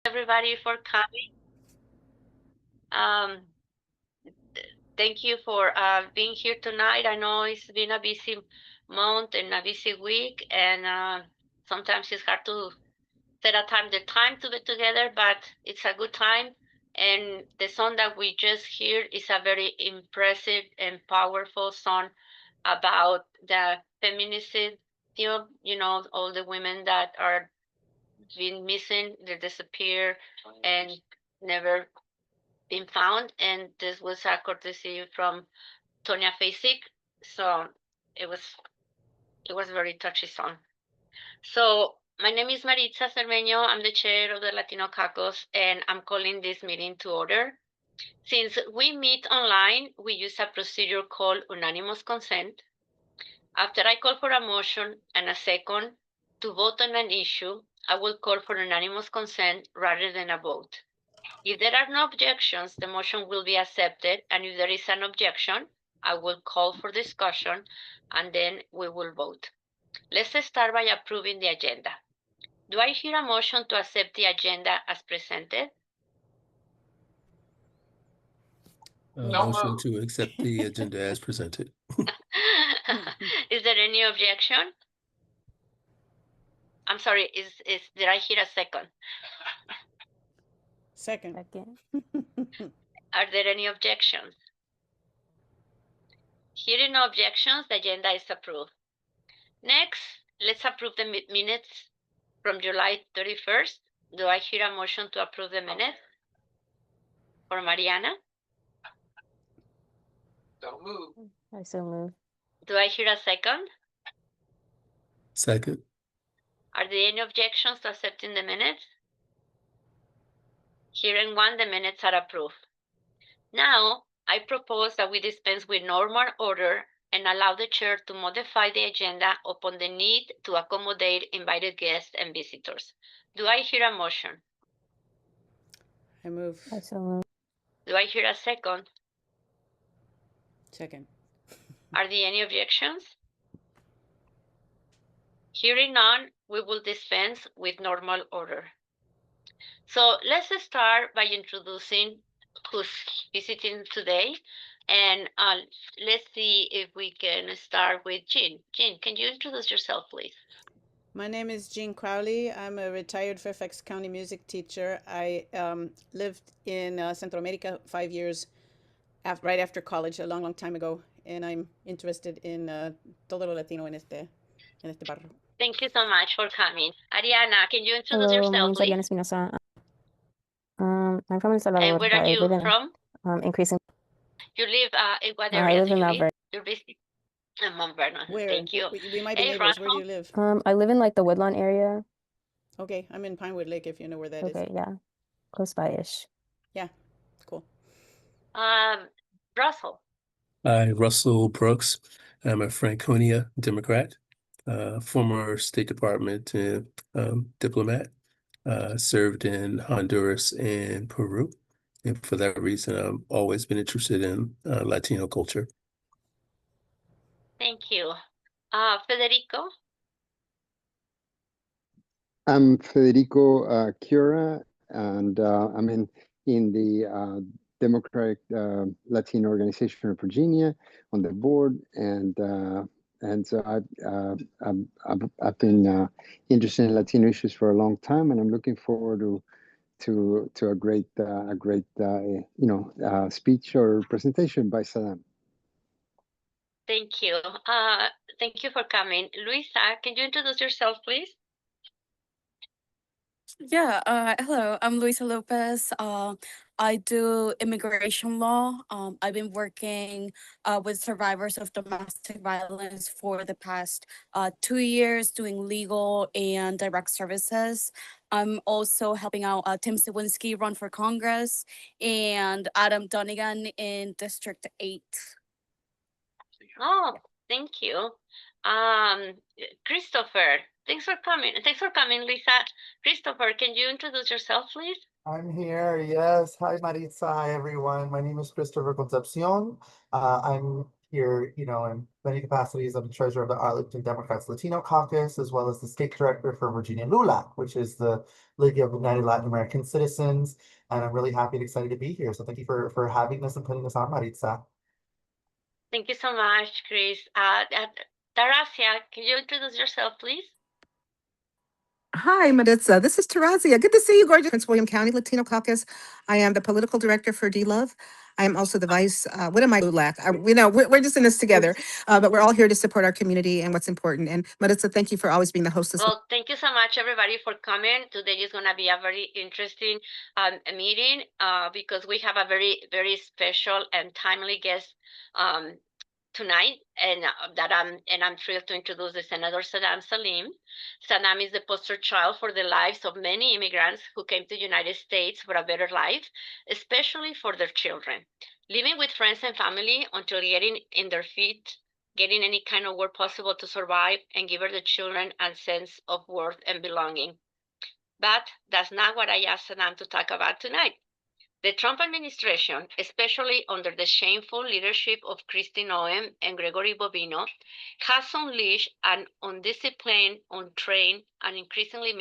Everybody for coming. Thank you for being here tonight. I know it's been a busy month and a busy week, and sometimes it's hard to set a the time to be together, but it's a good time. And the song that we just heard is a very impressive and powerful song about the feminicide, all the women that are been missing, they disappear and never been found. And this was a courtesy from Tonya Fasik. So it was very touchy song. So my name is Maritza Cermeño. I'm the chair of the Latino Caucus, and I'm calling this meeting to order. Since we meet online, we use a procedure called unanimous consent. After I call for a motion and a second to vote on an issue, I will call for unanimous consent rather than a vote. If there are no objections, the motion will be accepted, and if there is an objection, I will call for discussion, and then we will vote. Let's start by approving the agenda. Do I hear a motion to accept the agenda as presented? Motion to accept the agenda as presented. Is there any objection? I'm sorry, did I hear a second? Second. Are there any objections? Hearing no objections, the agenda is approved. Next, let's approve the minutes from July 31st. Do I hear a motion to approve the minutes? For Mariana? Don't move. I so move. Do I hear a second? Second. Are there any objections to accepting the minutes? Hearing one, the minutes are approved. Now, I propose that we dispense with normal order and allow the chair to modify the agenda upon the need to accommodate invited guests and visitors. Do I hear a motion? I move. I so move. Do I hear a second? Second. Are there any objections? Hearing none, we will dispense with normal order. So let's start by introducing who's visiting today. And let's see if we can start with Jean. Jean, can you introduce yourself, please? My name is Jean Crowley. I'm a retired Fairfax County music teacher. I lived in Central America 5 years right after college, a long, long time ago. And I'm interested in todo lo latino en este barrio. Thank you so much for coming. Ariana, can you introduce Hello, yourself, my name please? is Ariana Espinosa. I'm from El Salvador. And where are you from? Increasing. You live in what area? I live in Mount Vernon. You're busy in Mount Vernon. Where? Thank you. We might be neighbors. Where do you live? I live in like the Woodlawn area. Okay, I'm in Pinewood Lake, if you know where that is. Okay, yeah, close by-ish. Yeah, cool. Russell. Hi, Russell Brooks. I'm a Franconia Democrat, former State Department diplomat, served in Honduras and Peru. And for that reason, I've always been interested in Latino culture. Thank you. Federico. I'm Federico Cura, and I'm in the Democratic Latino Organization of Virginia on the board, and so I've been interested in Latino issues for a long time, and I'm looking forward to a great speech or presentation by Saddam. Thank you. Thank you for coming. Luisa, can you introduce yourself, please? Yeah, hello, I'm Luisa Lopez. I do immigration law. I've been working with survivors of domestic violence for the past 2 years, doing legal and direct services. I'm also helping out Tim Sawinski run for Congress and Adam Dunnigan in District 8. Oh, thank you. Christopher, thanks for coming. Thanks for coming, Lisa. Christopher, can you introduce yourself, please? I'm here, yes. Hi, Maritza. Hi, everyone. My name is Christopher Concepcion. I'm here, you know, in many capacities. I'm treasurer of the Arlington Democrats Latino Caucus, as well as the state director for Virginia LULAC, which is the League of United Latin American Citizens. And I'm really happy and excited to be here. So thank you for having us and putting us on, Maritza. Thank you so much, Chris. Tarasia, can you introduce yourself, please? Hi, Maritza. This is Tarazia. Good to see you, gorgeous. Prince William County Latino Caucus. I am the political director for D-Love. I am also the vice, what am I, LULAC? You know, we're just in this together, but we're all here to support our community and what's important. And Maritza, thank you for always being the hostess. Well, thank you so much, everybody, for coming. Today is going to be a very interesting meeting because we have a very, very special and timely guest tonight, and I'm thrilled to introduce the Senator Saddam Salim. Saddam is the poster child for the lives of many immigrants who came to the United States for a better life, especially for their children, living with friends and family until getting in their feet, getting any kind of work possible to survive, and give the children a sense of worth and belonging. But that's not what I asked Saddam to talk about tonight. The Trump administration, especially under the shameful leadership of Kristi Noem and Gregory Bobino, has unleashed an undisciplined, untrained, and increasingly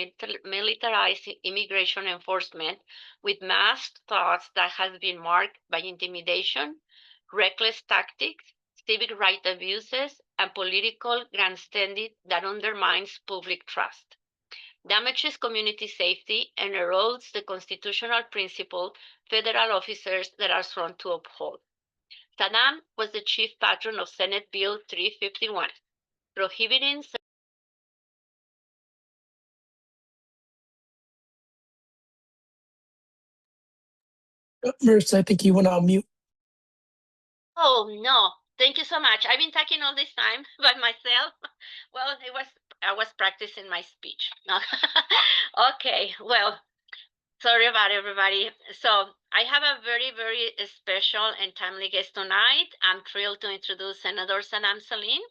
militarized immigration enforcement with mass thoughts that has been marked by intimidation, reckless tactics, civic right abuses, and political grandstanding that undermines public trust, damages community safety, and erodes the constitutional principle federal officers that are sworn to uphold. Saddam was the chief patron of Senate Bill 351, prohibiting Marissa, I think you went on mute. Oh no, thank you so much. I've been talking all this time by myself. Well, I was practicing my speech. Okay, well, sorry about everybody. So I have a very, very special and timely guest tonight. I'm thrilled to introduce Senator Saddam Salim.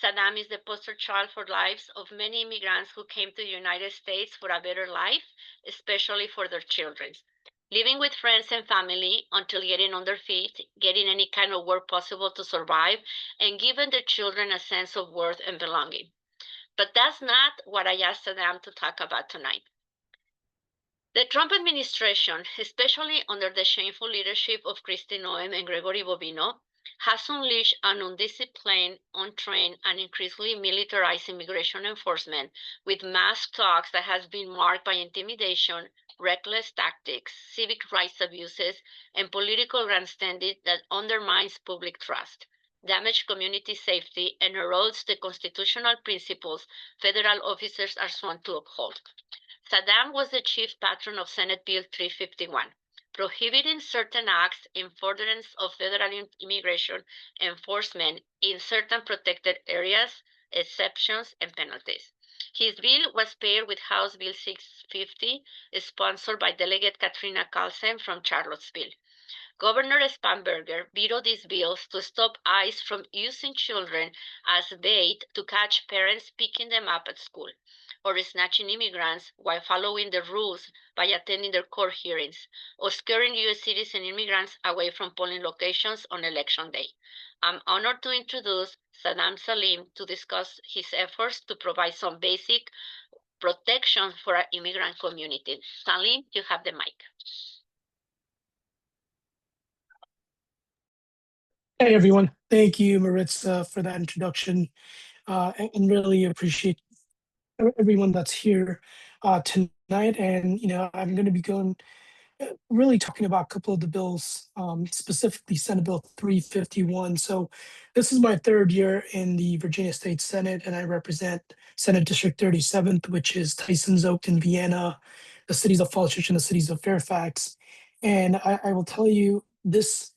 Saddam is the poster child for lives of many immigrants who came to the United States for a better life, especially for their children, living with friends and family until getting on their feet, getting any kind of work possible to survive, and giving their children a sense of worth and belonging. But that's not what I asked Saddam to talk about tonight. The Trump administration, especially under the shameful leadership of Kristi Noem and Gregory Bobino, has unleashed an undisciplined, untrained, and increasingly militarized immigration enforcement with mass talks that has been marked by intimidation, reckless tactics, civic rights abuses, and political grandstanding that undermines public trust, damages community safety, and erodes the constitutional principles federal officers are sworn to uphold. Saddam was the chief patron of Senate Bill 351, prohibiting certain acts in furtherance of federal immigration enforcement in certain protected areas, exceptions, and penalties. His bill was paired with House Bill 650, sponsored by Delegate Katrina Carlson from Charlottesville. Governor Spanberger vetoed these bills to stop ICE from using children as bait to catch parents picking them up at school, or snatching immigrants while following the rules by attending their court hearings, or scaring U.S. citizen immigrants away from polling locations on Election Day. I'm honored to introduce Saddam Salim to discuss his efforts to provide some basic protection for our immigrant community. Salim, you have the mic. Hey, everyone. Thank you, Maritza, for that introduction, and really appreciate everyone that's here tonight. And, you know, I'm going to be going really talking about a couple of the bills, specifically Senate Bill 351. So this is my third year in the Virginia State Senate, and I represent Senate District 37th, which is Tysons, Oakton, Vienna, the cities of Falls Church, and the cities of Fairfax. And I will tell you, this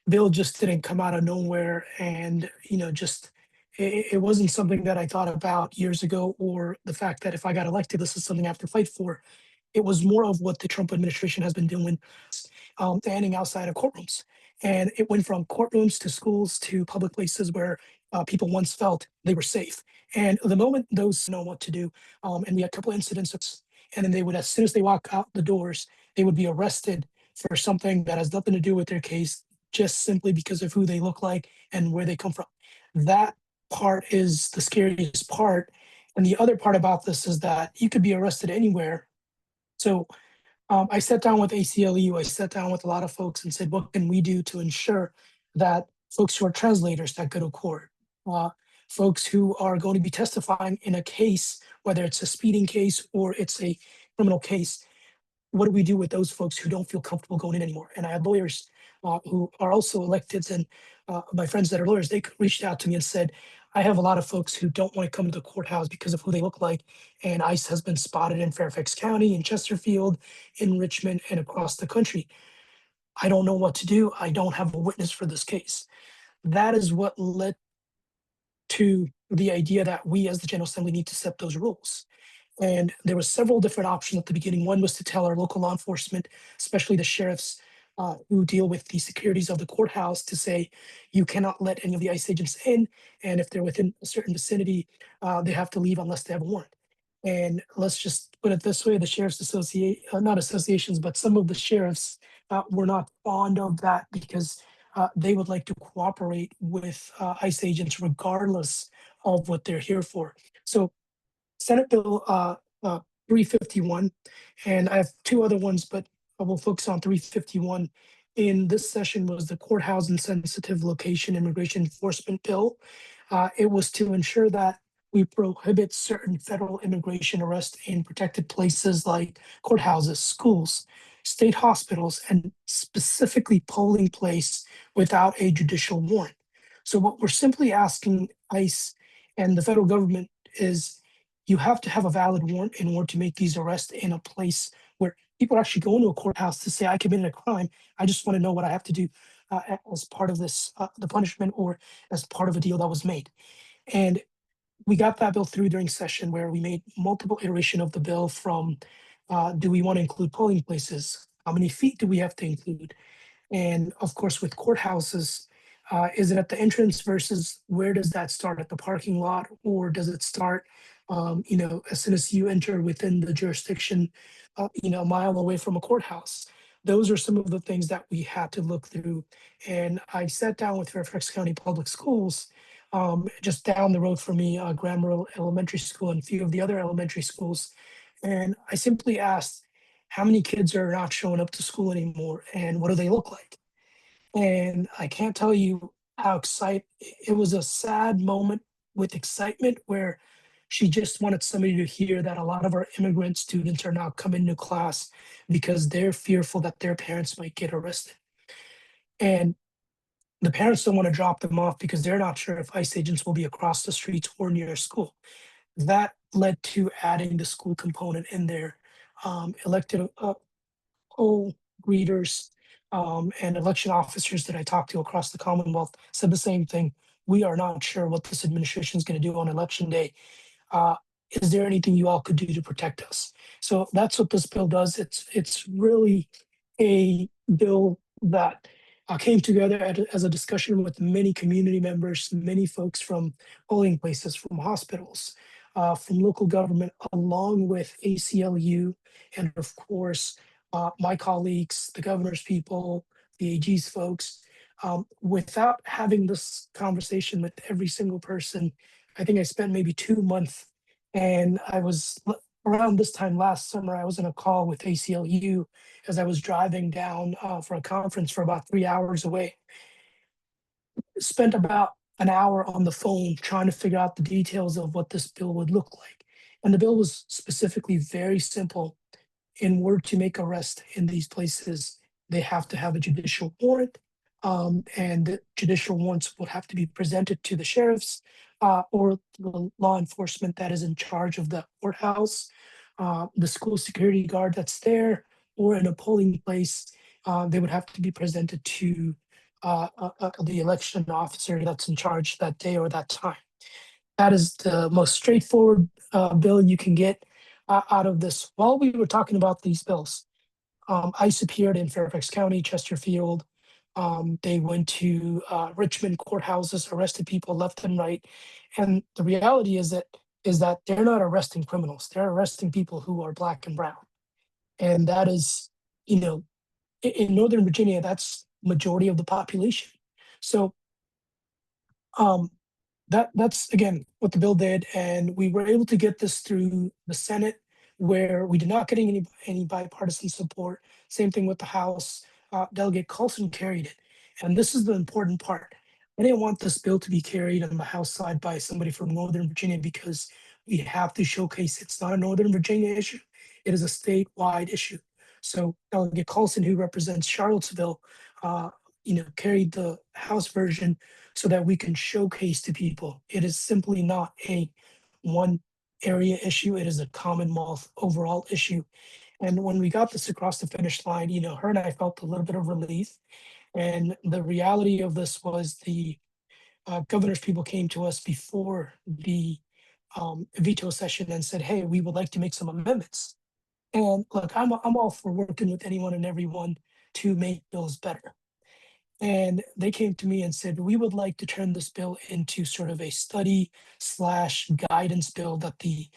bill just didn't come out of nowhere, and you know, just it wasn't something that I thought about years ago, or the fact that if I got elected, this is something I have to fight for. It was more of what the Trump administration has been doing, standing outside of courtrooms, and it went from courtrooms to schools to public places where people once felt they were safe. And the moment those know what to do, and we had a couple incidents, and then they would, as soon as they walk out the doors, they would be arrested for something that has nothing to do with their case. just simply because of who they look like and where they come from. That part is the scariest part. And the other part about this is that you could be arrested anywhere. So I sat down with ACLU, I sat down with a lot of folks and said, what can we do to ensure that folks who are translators that go to court, folks who are going to be testifying in a case, whether it's a speeding case or it's a criminal case, what do we do with those folks who don't feel comfortable going in anymore? And I had lawyers who are also electeds, and my friends that are lawyers, they reached out to me and said, I have a lot of folks who don't want to come to the courthouse because of who they look like. And ICE has been spotted in Fairfax County, in Chesterfield, in Richmond, and across the country. I don't know what to do. I don't have a witness for this case. That is what led to the idea that we as the General Assembly need to set those rules. And there were several different options at the beginning. One was to tell our local law enforcement, especially the sheriffs who deal with the securities of the courthouse, to say, you cannot let any of the ICE agents in. And if they're within a certain vicinity, they have to leave unless they have a warrant. And let's just put it this way, the sheriffs not associations, but some of the sheriffs were not fond of that because they would like to cooperate with ICE agents regardless of what they're here for. So Senate Bill 351, and I have two other ones, but I will focus on 351. In this session was the Courthouse and Sensitive Location Immigration Enforcement Bill. It was to ensure that we prohibit certain federal immigration arrests in protected places like courthouses, schools, state hospitals, and specifically polling place without a judicial warrant. So what we're simply asking ICE and the federal government is, you have to have a valid warrant in order to make these arrests in a place where people actually go into a courthouse to say, I committed a crime. I just want to know what I have to do as part of this, the punishment, or as part of a deal that was made. And we got that bill through during session where we made multiple iteration of the bill from, do we want to include polling places? How many feet do we have to include? And of course, with courthouses, is it at the entrance versus where does that start, at the parking lot, or does it start, as soon as you enter within the jurisdiction, a mile away from a courthouse? Those are some of the things that we had to look through. And I sat down with Fairfax County Public Schools, just down the road from me, Grammar Elementary School and a few of the other elementary schools. And I simply asked, how many kids are not showing up to school anymore, and what do they look like? And I can't tell you how excited, it was a sad moment with excitement where she just wanted somebody to hear that a lot of our immigrant students are now coming to class because they're fearful that their parents might get arrested. And the parents don't want to drop them off because they're not sure if ICE agents will be across the streets or near school. That led to adding the school component in there. Elected poll greeters and election officers that I talked to across the Commonwealth said the same thing. We are not sure what this administration is going to do on election day. Is there anything you all could do to protect us? So that's what this bill does. It's really a bill that came together as a discussion with many community members, many folks from polling places, from hospitals, from local government, along with ACLU, and of course, my colleagues, the governor's people, the AG's folks. Without having this conversation with every single person, I think I spent maybe 2 months, and I was around this time last summer, I was in a call with ACLU as I was driving down for a conference for about 3 hours away. Spent about an hour on the phone trying to figure out the details of what this bill would look like. And the bill was specifically very simple. In order to make arrest in these places, they have to have a judicial warrant, and the judicial warrants would have to be presented to the sheriffs or the law enforcement that is in charge of the courthouse, the school security guard that's there, or in a polling place, they would have to be presented to the election officer that's in charge that day or that time. That is the most straightforward bill you can get out of this. While we were talking about these bills, ICE appeared in Fairfax County, Chesterfield. They went to Richmond courthouses, arrested people left and right. And the reality is that they're not arresting criminals. They're arresting people who are Black and brown. And that is, in Northern Virginia, that's majority of the population. So that's again what the bill did, and we were able to get this through the Senate, where we did not get any bipartisan support. Same thing with the House. Delegate Coulson carried it, and this is the important part. I didn't want this bill to be carried on the House side by somebody from Northern Virginia, because we have to showcase it's not a Northern Virginia issue; it is a statewide issue. So Delegate Coulson, who represents Charlottesville, carried the House version so that we can showcase to people it is simply not a one area issue. It is a Commonwealth overall issue. And when we got this across the finish line, her and I felt a little bit of relief. And the reality of this was the governor's people came to us before the veto session and said, hey, we would like to make some amendments. And look, I'm all for working with anyone and everyone to make bills better. And they came to me and said, we would like to turn this bill into sort of a study/guidance bill that the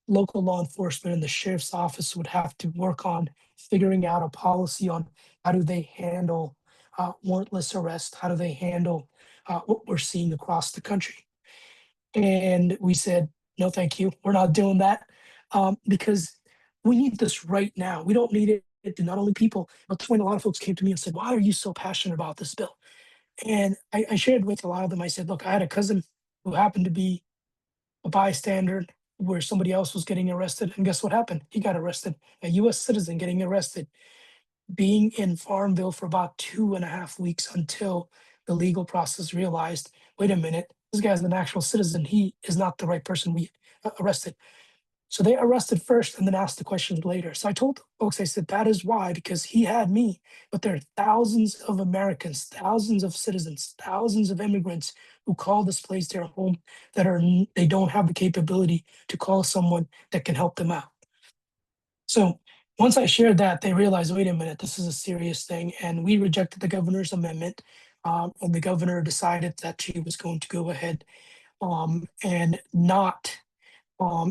local law enforcement and the sheriff's office would have to work on figuring out a policy on how do they handle warrantless arrest, how do they handle what we're seeing across the country. And we said, no, thank you. We're not doing that because we need this right now. We don't need it to not only people, but when a lot of folks came to me and said, why are you so passionate about this bill? And I shared with a lot of them, I said, look, I had a cousin who happened to be a bystander where somebody else was getting arrested. And guess what happened? He got arrested, a US citizen getting arrested, being in Farmville for about 2.5 weeks until the legal process realized, wait a minute, this guy's an actual citizen. He is not the right person we arrested. So they arrested first and then asked the questions later. So I told folks, I said, that is why, because he had me, but there are thousands of Americans, thousands of citizens, thousands of immigrants who call this place their home they don't have the capability to call someone that can help them out. So once I shared that, they realized, wait a minute, this is a serious thing. And we rejected the governor's amendment. And the governor decided that she was going to go ahead and not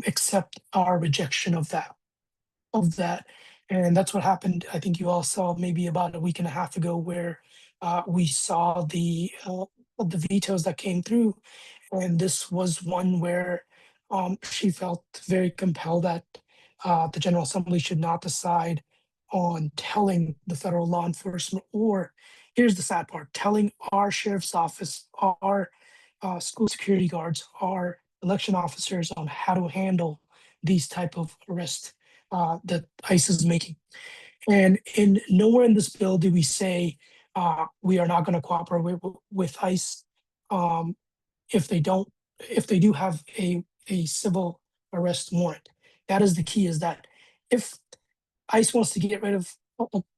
accept our rejection of that. And that's what happened. I think you all saw maybe about a week and a half ago where we saw the vetoes that came through. And this was one where she felt very compelled that the General Assembly should not decide on telling the federal law enforcement, or here's the sad part, telling our sheriff's office, our school security guards, our election officers on how to handle these type of arrests that ICE is making. And in nowhere in this bill do we say we are not going to cooperate with ICE if they do have a civil arrest warrant. That is the key, is that if ICE wants to get rid of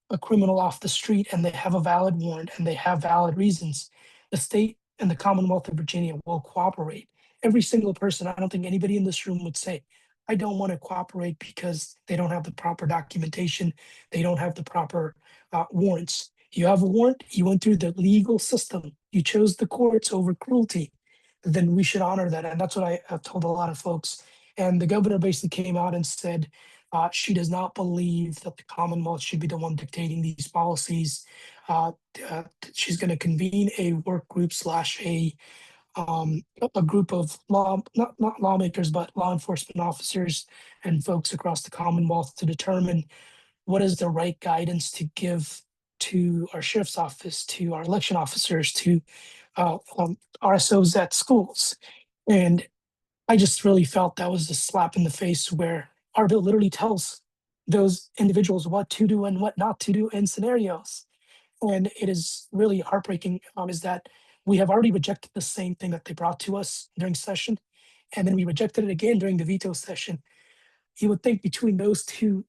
a criminal off the street and they have a valid warrant and they have valid reasons, the state and the Commonwealth of Virginia will cooperate. Every single person, I don't think anybody in this room would say, I don't want to cooperate because they don't have the proper documentation, they don't have the proper warrants. You have a warrant, you went through the legal system, you chose the courts over cruelty, then we should honor that. And that's what I have told a lot of folks. And the governor basically came out and said she does not believe that the Commonwealth should be the one dictating these policies. She's going to convene a work group / a group of not lawmakers, but law enforcement officers and folks across the Commonwealth to determine what is the right guidance to give to our sheriff's office, to our election officers, to RSOs at schools. And I just really felt that was a slap in the face, where our bill literally tells those individuals what to do and what not to do in scenarios. And it is really heartbreaking is that we have already rejected the same thing that they brought to us during session, and then we rejected it again during the veto session. You would think between those two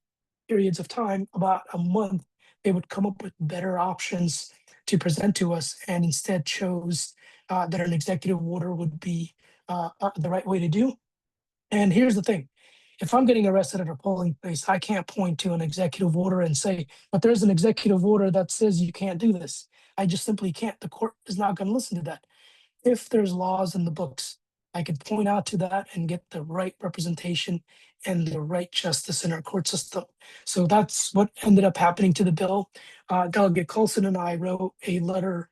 periods of time, about a month, they would come up with better options to present to us, and instead chose that an executive order would be the right way to do. And here's the thing. If I'm getting arrested at a polling place, I can't point to an executive order and say, but there's an executive order that says you can't do this. I just simply can't. The court is not going to listen to that. If there's laws in the books I could point out to that and get the right representation and the right justice in our court system. So that's what ended up happening to the bill. Delegate Colson and I wrote a letter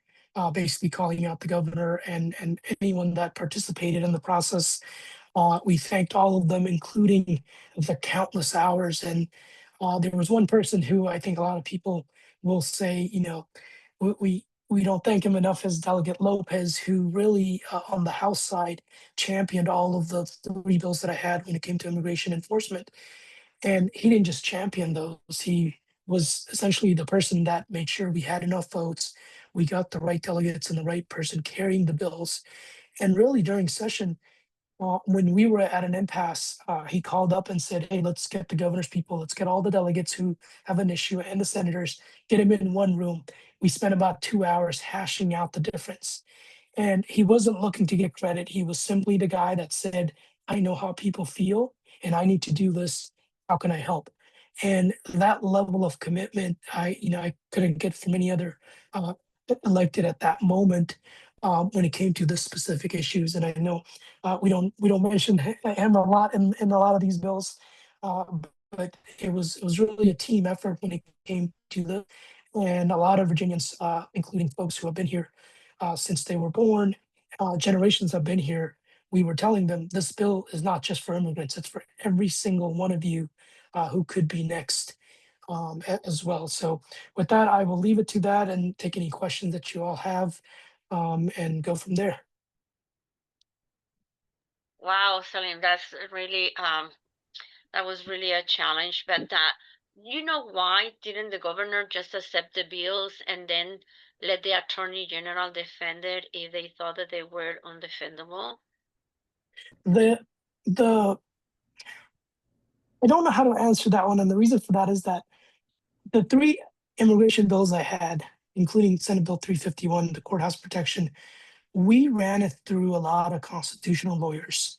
basically calling out the governor and anyone that participated in the process. We thanked all of them, including the countless hours. And there was one person who I think a lot of people will say, you know, we don't thank him enough, as Delegate Lopez, who really on the House side championed all of the three bills that I had when it came to immigration enforcement. And he didn't just champion those; he was essentially the person that made sure we had enough votes, we got the right delegates and the right person carrying the bills. And really during session, when we were at an impasse, he called up and said, "Hey, let's get the governor's people. Let's get all the delegates who have an issue and the senators, get them in one room." We spent about 2 hours hashing out the difference. And he wasn't looking to get credit. He was simply the guy that said, "I know how people feel and I need to do this. How can I help?" And that level of commitment, I couldn't get from any other uh, elected at that moment when it came to the specific issues. And I know we don't mention him a lot in a lot of these bills, uh, but it was really a team effort when it came to and a lot of Virginians, including folks who have been here since they were born, generations have been here. We were telling them this bill is not just for immigrants; it's for every single one of you who could be next as well. So, with that, I will leave it to that and take any questions that you all have and go from there. Wow, Salim, that's really that was really a challenge. But you know why didn't the governor just accept the bills and then let the attorney general defend it if they thought that they were undefendable? The the I don't know how to answer that one, and the reason for that is that the three immigration bills I had, including Senate Bill 351, the courthouse protection, we ran it through a lot of constitutional lawyers.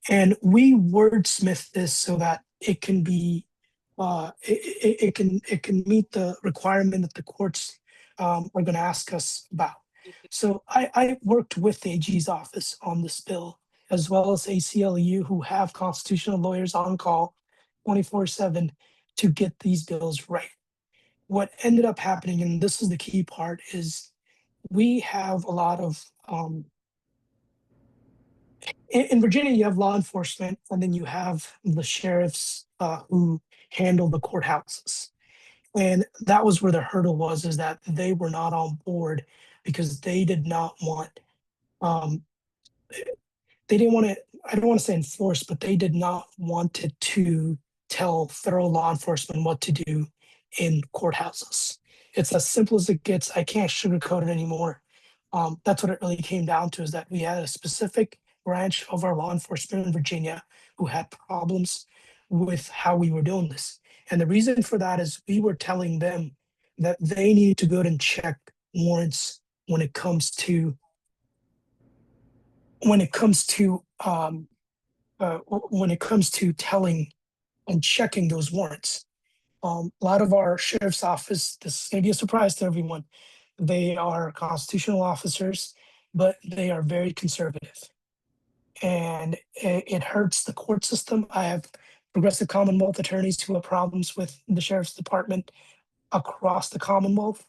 And we wordsmith this so that it can be it can meet the requirement that the courts are going to ask us about. So I worked with the AG's office on this bill, as well as ACLU, who have constitutional lawyers on call 24/7 to get these bills right. What ended up happening, and this is the key part, is we have a lot of in Virginia, you have law enforcement, and then you have the sheriffs who handle the courthouses. And that was where the hurdle was, is that they were not on board because they did not want, um, they didn't want to, I don't want to say enforce, but they did not want it to tell federal law enforcement what to do in courthouses. It's as simple as it gets. I can't sugarcoat it anymore. That's what it really came down to, is that we had a specific branch of our law enforcement in Virginia who had problems with how we were doing this. And the reason for that is we were telling them that they needed to go and check warrants when it comes to when it comes to when it comes to telling and checking those warrants. A lot of our sheriff's office, this is going to be a surprise to everyone, they are constitutional officers, but they are very conservative. And it hurts the court system. I have progressive Commonwealth attorneys who have problems with the sheriff's department across the Commonwealth.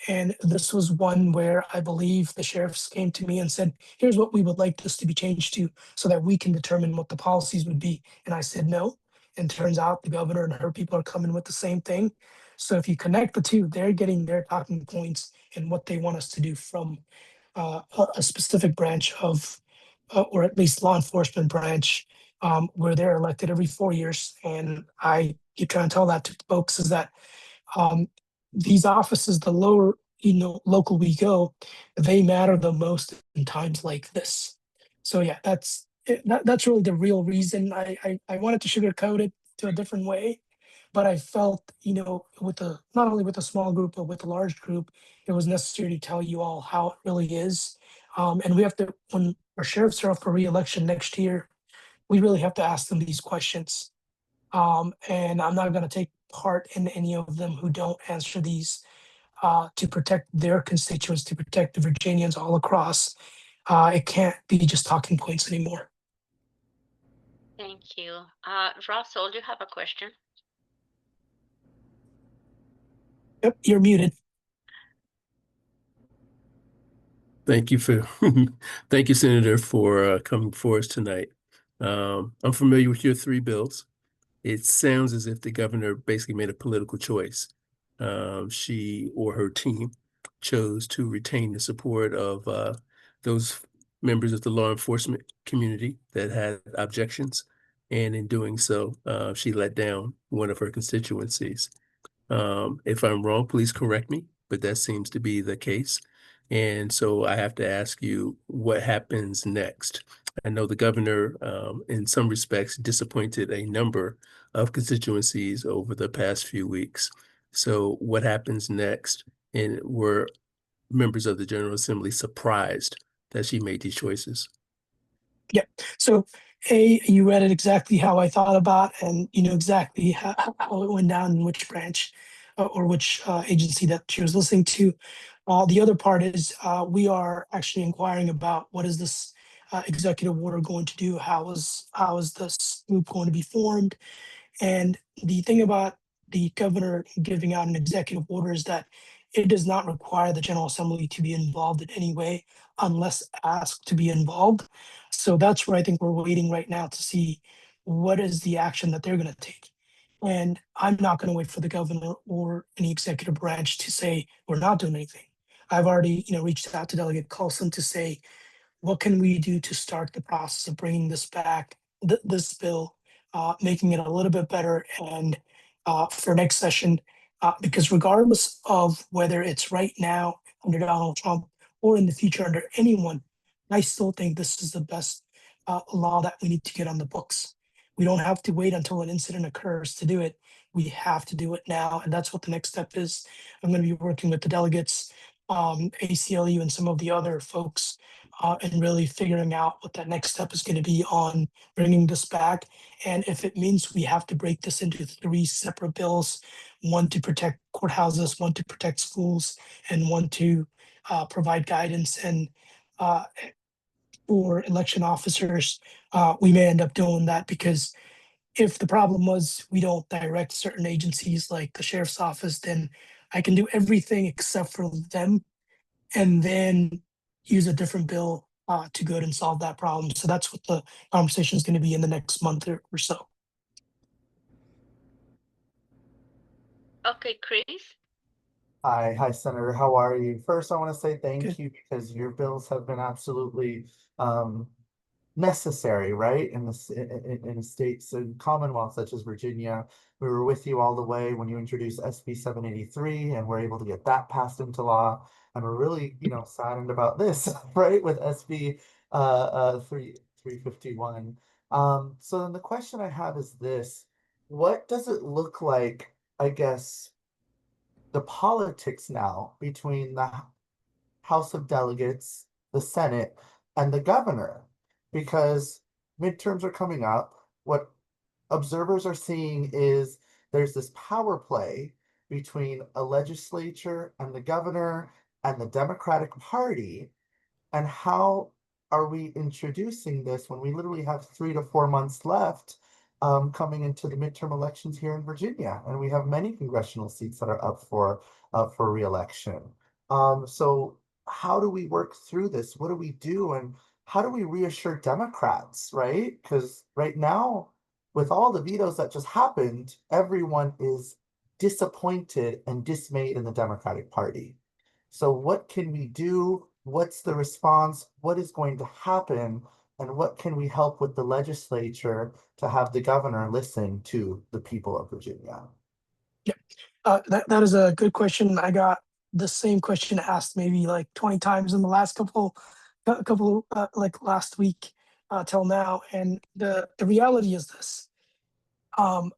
And this was one where I believe the sheriffs came to me and said, "Here's what we would like this to be changed to so that we can determine what the policies would be." And I said, "No." And turns out the governor and her people are coming with the same thing. So if you connect the two, they're getting their talking points and what they want us to do from a specific branch of, or at least law enforcement branch, where they're elected every 4 years. And I keep trying to tell that to folks, is that um, these offices, the lower, local we go, they matter the most in times like this. So yeah, that's really the real reason. I wanted to sugarcoat it to a different way, but I felt, with not only with a small group, but with a large group, it was necessary to tell you all how it really is. And we have to, when our sheriffs are up for re-election next year, we really have to ask them these questions. And I'm not going to take part in any of them who don't answer these to protect their constituents, to protect the Virginians all across. It can't be just talking points anymore. Thank you. Russell, do you have a question? Yep, you're muted. Thank you for, thank you, Senator, for coming before us tonight. I'm familiar with your three bills. It sounds as if the governor basically made a political choice. She or her team chose to retain the support of those members of the law enforcement community that had objections. And in doing so, she let down one of her constituencies. If I'm wrong, please correct me, but that seems to be the case. And so I have to ask you, what happens next? I know the governor, in some respects, disappointed a number of constituencies over the past few weeks. So what happens next? And were members of the General Assembly surprised that she made these choices? Yep. So, you read it exactly how I thought about, and you know exactly how it went down in which branch or which agency that she was listening to. The other part is we are actually inquiring about what is this executive order going to do? How is this group going to be formed? And the thing about the governor giving out an executive order is that it does not require the General Assembly to be involved in any way unless asked to be involved. So that's where I think we're waiting right now to see what is the action that they're going to take. And I'm not going to wait for the governor or any executive branch to say we're not doing anything. I've already, reached out to Delegate Coulson to say, what can we do to start the process of bringing this back, this bill, making it a little bit better and for next session, because regardless of whether it's right now under Donald Trump or in the future under anyone, I still think this is the best law that we need to get on the books. We don't have to wait until an incident occurs to do it. We have to do it now, and that's what the next step is. I'm going to be working with the delegates, ACLU, and some of the other folks and really figuring out what that next step is going to be on bringing this back. And if it means we have to break this into 3 separate bills, one to protect courthouses, one to protect schools, and one to provide guidance and for election officers, we may end up doing that, because if the problem was we don't direct certain agencies like the sheriff's office, then I can do everything except for them and then use a different bill to go ahead and solve that problem. So that's what the conversation is going to be in the next month or so. Okay, Chris. Hi, Senator. How are you? First, I want to say thank Good. you because your bills have been absolutely necessary, right? In the states and commonwealths such as Virginia. We were with you all the way when you introduced SB 783, and we're able to get that passed into law. And we're really, saddened about this, right? With SB 351. So then the question I have is this: what does it look like, I guess, the politics now between the House of Delegates, the Senate, and the governor? Because midterms are coming up. What observers are seeing is there's this power play between a legislature and the governor and the Democratic Party. And how are we introducing this when we literally have 3 to 4 months left coming into the midterm elections here in Virginia, and we have many congressional seats that are up for re-election. So how do we work through this? What do we do, and how do we reassure Democrats, right? Because right now, with all the vetoes that just happened, everyone is disappointed and dismayed in the Democratic Party. So what can we do? What's the response? What is going to happen? And what can we help with the legislature to have the governor listen to the people of Virginia? Yeah, that is a good question. I got the same question asked maybe like 20 times in the last couple like last week till now. And the reality is this. A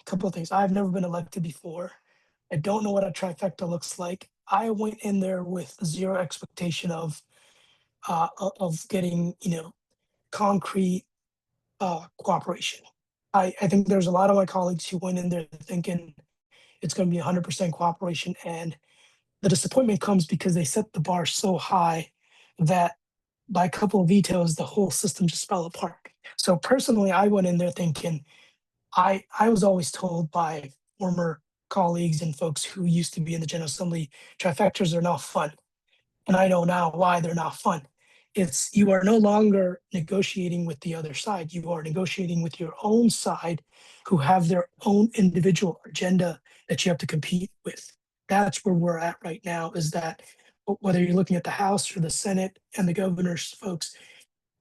couple of things. I've never been elected before. I don't know what a trifecta looks like. I went in there with zero expectation of getting, concrete cooperation. I think there's a lot of my colleagues who went in there thinking it's going to be 100% cooperation, and the disappointment comes because they set the bar so high that by a couple of vetoes, the whole system just fell apart. So personally, I went in there thinking, I was always told by former colleagues and folks who used to be in the General Assembly, trifectas are not fun. And I know now why they're not fun. It's you are no longer negotiating with the other side. You are negotiating with your own side who have their own individual agenda that you have to compete with. That's where we're at right now, is that whether you're looking at the House or the Senate and the governor's folks,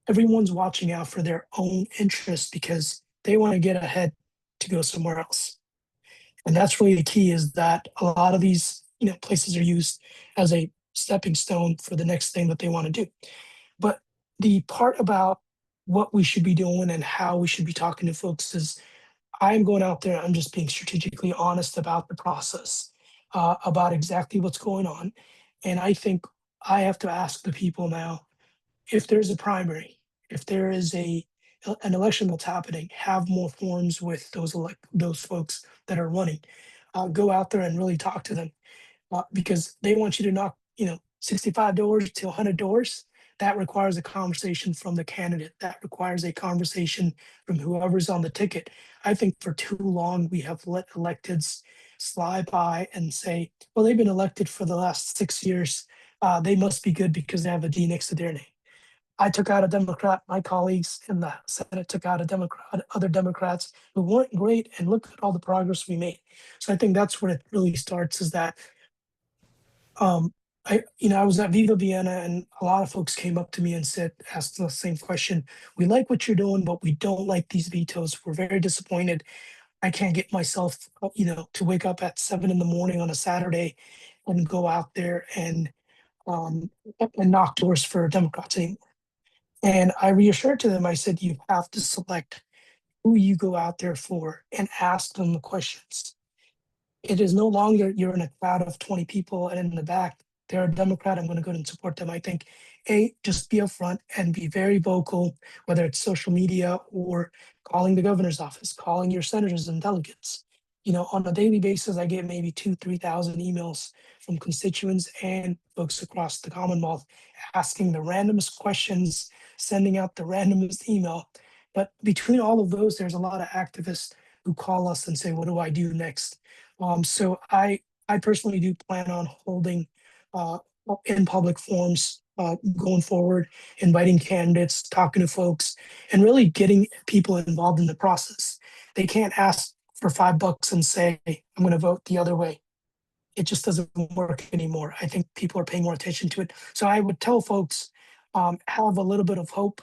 everyone's watching out for their own interests because they want to get ahead to go somewhere else. And that's really the key, is that a lot of these, places are used as a stepping stone for the next thing that they want to do. But the part about what we should be doing and how we should be talking to folks is I'm going out there, I'm just being strategically honest about the process, about exactly what's going on. And I think I have to ask the people now, if there's a primary, if there is an election that's happening, have more forums with those folks that are running. Go out there and really talk to them, because they want you to knock 65 doors to 100 doors. That requires a conversation from the candidate. That requires a conversation from whoever's on the ticket. I think for too long we have let electeds slide by and say, well, they've been elected for the last 6 years. They must be good because they have a D next to their name. I took out a Democrat, my colleagues in the Senate took out a Democrat, other Democrats who weren't great, and look at all the progress we made. So I think that's where it really starts, is that I was at Viva Vienna, and a lot of folks came up to me and asked the same question. We like what you're doing, but we don't like these vetoes. We're very disappointed. I can't get myself, to wake up at 7 in the morning on a Saturday and go out there and knock doors for Democrats anymore. And I reassured to them, I said, you have to select who you go out there for and ask them the questions. It is no longer you're in a crowd of 20 people and in the back, they're a Democrat, I'm going to go and support them. I think, just be upfront and be very vocal, whether it's social media or calling the governor's office, calling your senators and delegates. On a daily basis, I get maybe 3,000 emails from constituents and folks across the Commonwealth asking the randomest questions, sending out the randomest email. But between all of those, there's a lot of activists who call us and say, what do I do next? So I personally do plan on holding in public forums going forward, inviting candidates, talking to folks, and really getting people involved in the process. They can't ask for $5 and say, I'm going to vote the other way. It just doesn't work anymore. I think people are paying more attention to it. So I would tell folks, have a little bit of hope,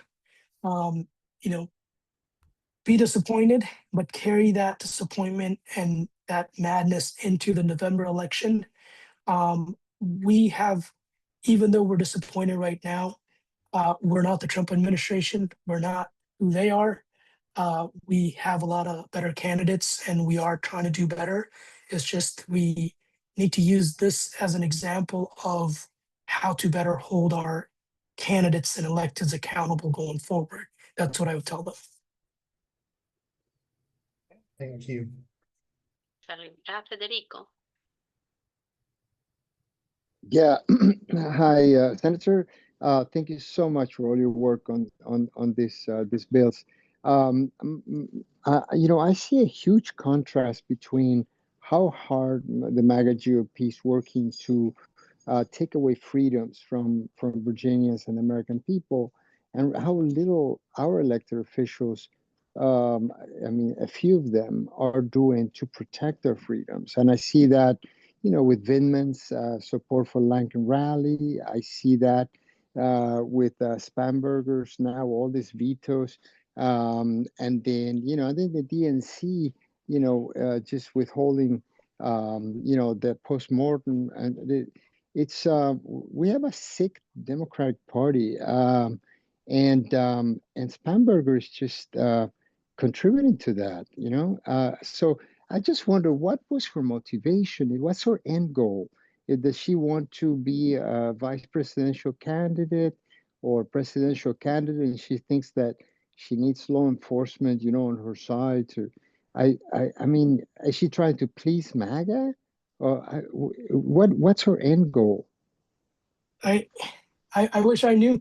be disappointed, but carry that disappointment and that madness into the November election. We have, even though we're disappointed right now, we're not the Trump administration. We're not who they are. We have a lot of better candidates, and we are trying to do better. It's just we need to use this as an example of how to better hold our candidates and electeds accountable going forward. That's what I would tell them. Thank you. Salim. Federico. Yeah. Hi, Senator. Thank you so much for all your work on these bills. I see a huge contrast between how hard the MAGA GOP is working to take away freedoms from Virginians and American people, and how little our elected officials, a few of them, are doing to protect their freedoms. And I see that, with Vindman's support for Lincoln Rally. I see that with Spanberger's now, all these vetoes. And then, I think the DNC, just withholding, the postmortem, and we have a sick Democratic Party, and Spanberger is just contributing to that. So I just wonder, what was her motivation? What's her end goal? Does she want to be a vice presidential candidate or presidential candidate, and she thinks that she needs law enforcement, on her side to? I mean, is she trying to please MAGA? What's her end goal? I wish I knew.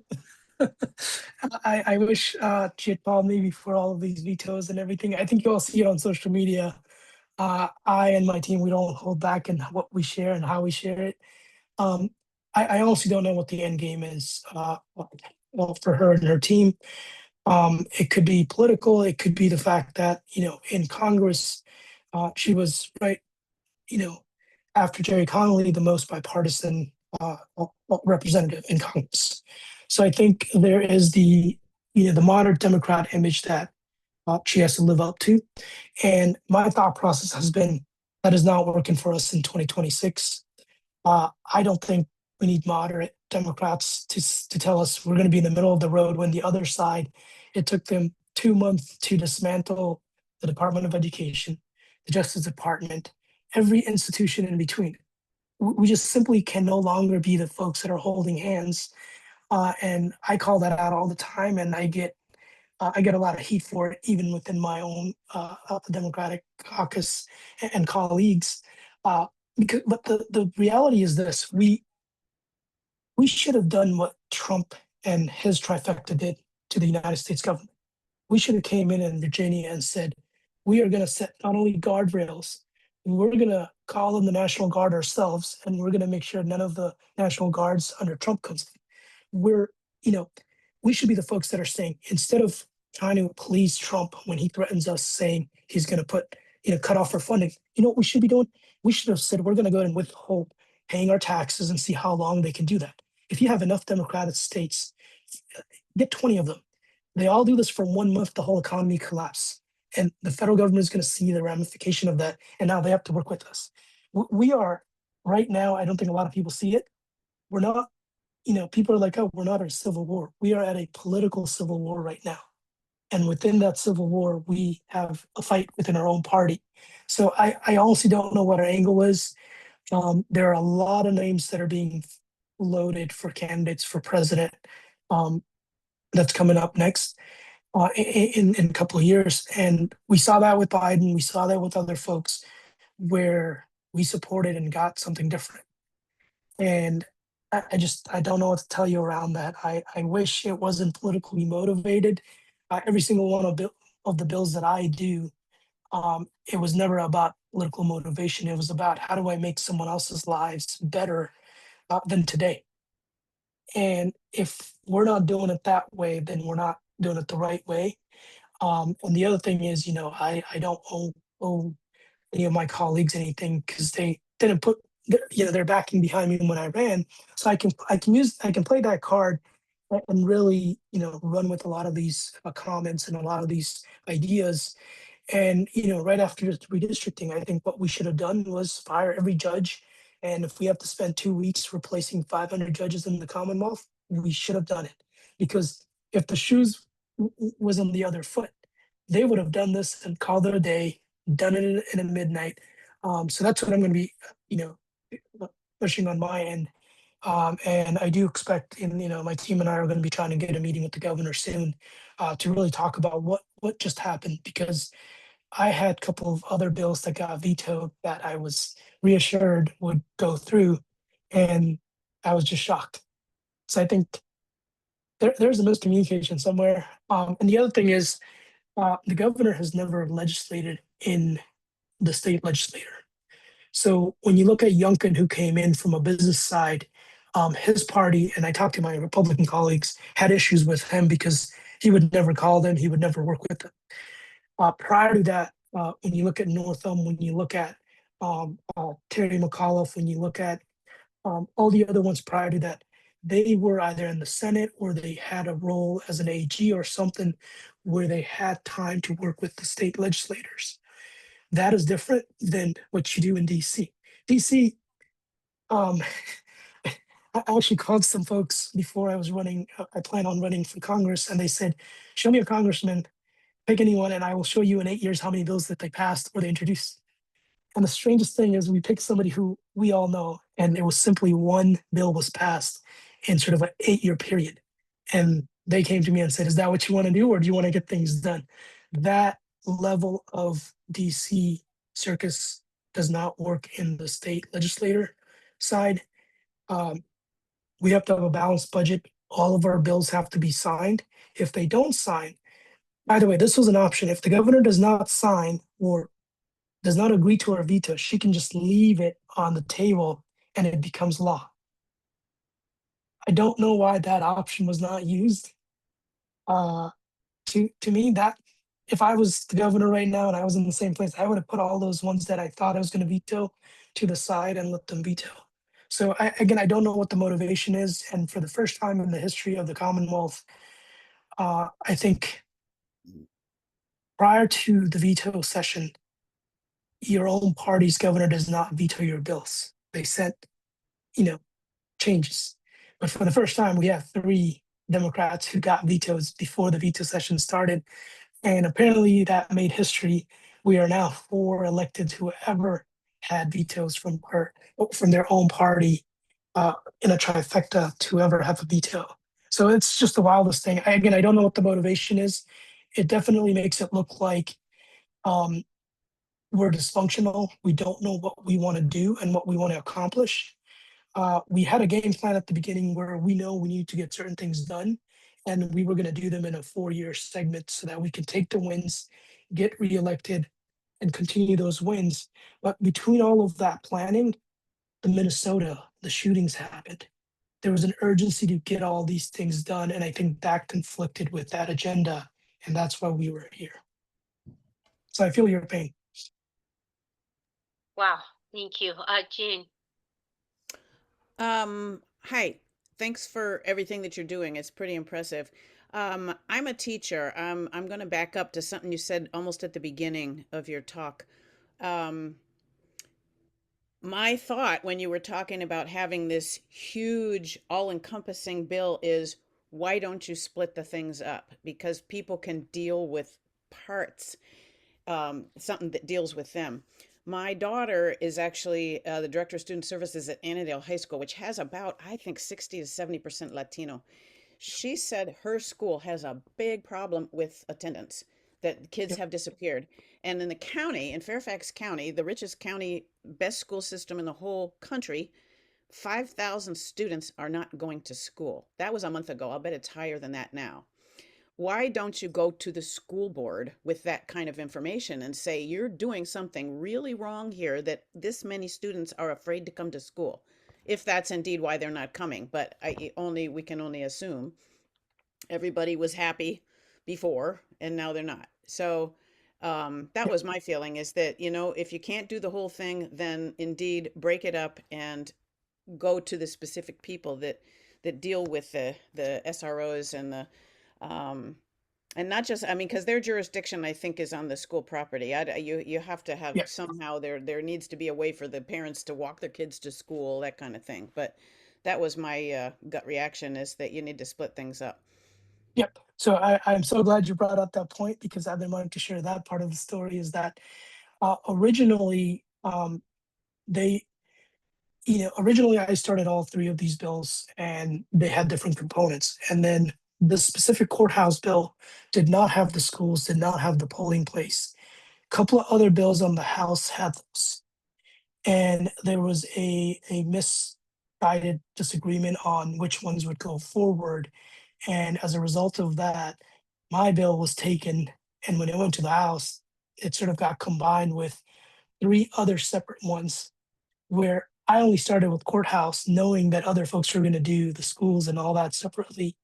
I wish she had called me before all of these vetoes and everything. I think you all see it on social media. I and my team, we don't hold back in what we share and how we share it. Um, I honestly don't know what the end game is well, for her and her team. It could be political. It could be the fact that, in Congress, she was right, you know, after Jerry Connolly, the most bipartisan representative in Congress. So I think there is the modern Democrat image that she has to live up to. And my thought process has been that is not working for us in 2026. I don't think we need moderate Democrats to tell us we're going to be in the middle of the road when the other side, it took them 2 months to dismantle the Department of Education, the Justice Department, every institution in between. We just simply can no longer be the folks that are holding hands. And I call that out all the time, and I get a lot of heat for it, even within my own Democratic caucus and colleagues. But the reality is this: we should have done what Trump and his trifecta did to the United States government. We should have came in Virginia and said, we are going to set not only guardrails, we're going to call in the National Guard ourselves, and we're going to make sure none of the National Guards under Trump comes in. We should be the folks that are saying, instead of trying to police Trump when he threatens us, saying he's going to cut off our funding, what we should be doing? We should have said, we're going to go ahead and withhold paying our taxes and see how long they can do that. If you have enough Democratic states, get 20 of them. They all do this for 1 month, the whole economy collapse. And the federal government is going to see the ramification of that. And now they have to work with us. We are right now, I don't think a lot of people see it. We're not, people are like, oh, we're not at a civil war. We are at a political civil war right now. And within that civil war, we have a fight within our own party. So I honestly don't know what our angle is. There are a lot of names that are being loaded for candidates for president. That's coming up next in a couple of years. And we saw that with Biden. We saw that with other folks where we supported and got something different. And I don't know what to tell you around that. I wish it wasn't politically motivated. Every single one of the bills that I do, it was never about political motivation. It was about, how do I make someone else's lives better than today? And if we're not doing it that way, then we're not doing it the right way. And the other thing is, I don't owe any of my colleagues anything, because they didn't put their backing behind me when I ran. So I can play that card and really run with a lot of these comments and a lot of these ideas. And right after the redistricting, I think what we should have done was fire every judge. And if we have to spend 2 weeks replacing 500 judges in the Commonwealth, we should have done it. Because if the shoes was on the other foot, they would have done this and called it a day, done it in a midnight. So that's what I'm going to be, pushing on my end. And I do expect, my team and I are going to be trying to get a meeting with the governor soon to really talk about what just happened, because I had a couple of other bills that got vetoed that I was reassured would go through, and I was just shocked. So I think there's a miscommunication somewhere. And the other thing is, the governor has never legislated in the state legislature. So when you look at Youngkin, who came in from a business side, his party, and I talked to my Republican colleagues, had issues with him because he would never call them, he would never work with them. Prior to that, when you look at Northam, when you look at Terry McAuliffe, when you look at all the other ones prior to that, they were either in the Senate or they had a role as an AG or something where they had time to work with the state legislators. That is different than what you do in DC. DC, I actually called some folks before I was running. I plan on running for Congress, and they said, show me a congressman, pick anyone, and I will show you in 8 years how many bills that they passed or they introduced. And the strangest thing is we picked somebody who we all know, and it was simply one bill was passed in sort of an 8-year period. And they came to me and said, is that what you want to do, or do you want to get things done? That level of DC circus does not work in the state legislator side. We have to have a balanced budget all of our bills have to be signed. If they don't sign, by the way, this was an option. If the governor does not sign or does not agree to our veto, she can just leave it on the table and it becomes law. I don't know why that option was not used. To me, that if I was the governor right now and I was in the same place, I would have put all those ones that I thought I was going to veto to the side and let them veto. So again, I don't know what the motivation is. And for the first time in the history of the Commonwealth, I think prior to the veto session, your own party's governor does not veto your bills. They sent, changes. But for the first time, we have 3 Democrats who got vetoes before the veto session started. And apparently that made history. We are now 4 electeds who ever had vetoes from their own party in a trifecta to ever have a veto. So it's just the wildest thing. Again, I don't know what the motivation is. It definitely makes it look like we're dysfunctional. We don't know what we want to do and what we want to accomplish. We had a game plan at the beginning where we know we need to get certain things done, and we were going to do them in a 4-year segment so that we can take the wins, get reelected, and continue those wins. But between all of that planning, the shootings happened. There was an urgency to get all these things done, and I think that conflicted with that agenda, and that's why we were here. So I feel your pain. Wow, thank you. Jean. Hi. Thanks for everything that you're doing. It's pretty impressive. I'm a teacher. I'm going to back up to something you said almost at the beginning of your talk. My thought when you were talking about having this huge, all-encompassing bill is, why don't you split the things up? Because people can deal with parts, something that deals with them. My daughter is actually the director of student services at Annandale High School, which has about, I think, 60 to 70% Latino. She said her school has a big problem with attendance, that kids have disappeared. And in the county, in Fairfax County, the richest county, best school system in the whole country, 5,000 students are not going to school. That was a month ago. I'll bet it's higher than that now. Why don't you go to the school board with that kind of information and say, you're doing something really wrong here, that this many students are afraid to come to school, if that's indeed why they're not coming. But we can only assume. Everybody was happy before and now they're not. So that was my feeling, is that, if you can't do the whole thing, then indeed break it up and go to the specific people that deal with the SROs and the and not just, because their jurisdiction, I think, is on the school property. You have to have somehow there needs to be a way for the parents to walk their kids to school, that kind of thing. But that was my gut reaction, is that you need to split things up. Yep. So I'm so glad you brought up that point, because I've been wanting to share that part of the story. Is that originally originally I started all 3 of these bills, and they had different components. And then the specific courthouse bill did not have the schools, did not have the polling place. A couple of other bills on the House had those. And there was a misguided disagreement on which ones would go forward. And as a result of that, my bill was taken. And when it went to the House, it sort of got combined with 3 other separate ones, where I only started with courthouse, knowing that other folks were going to do the schools and all that separately.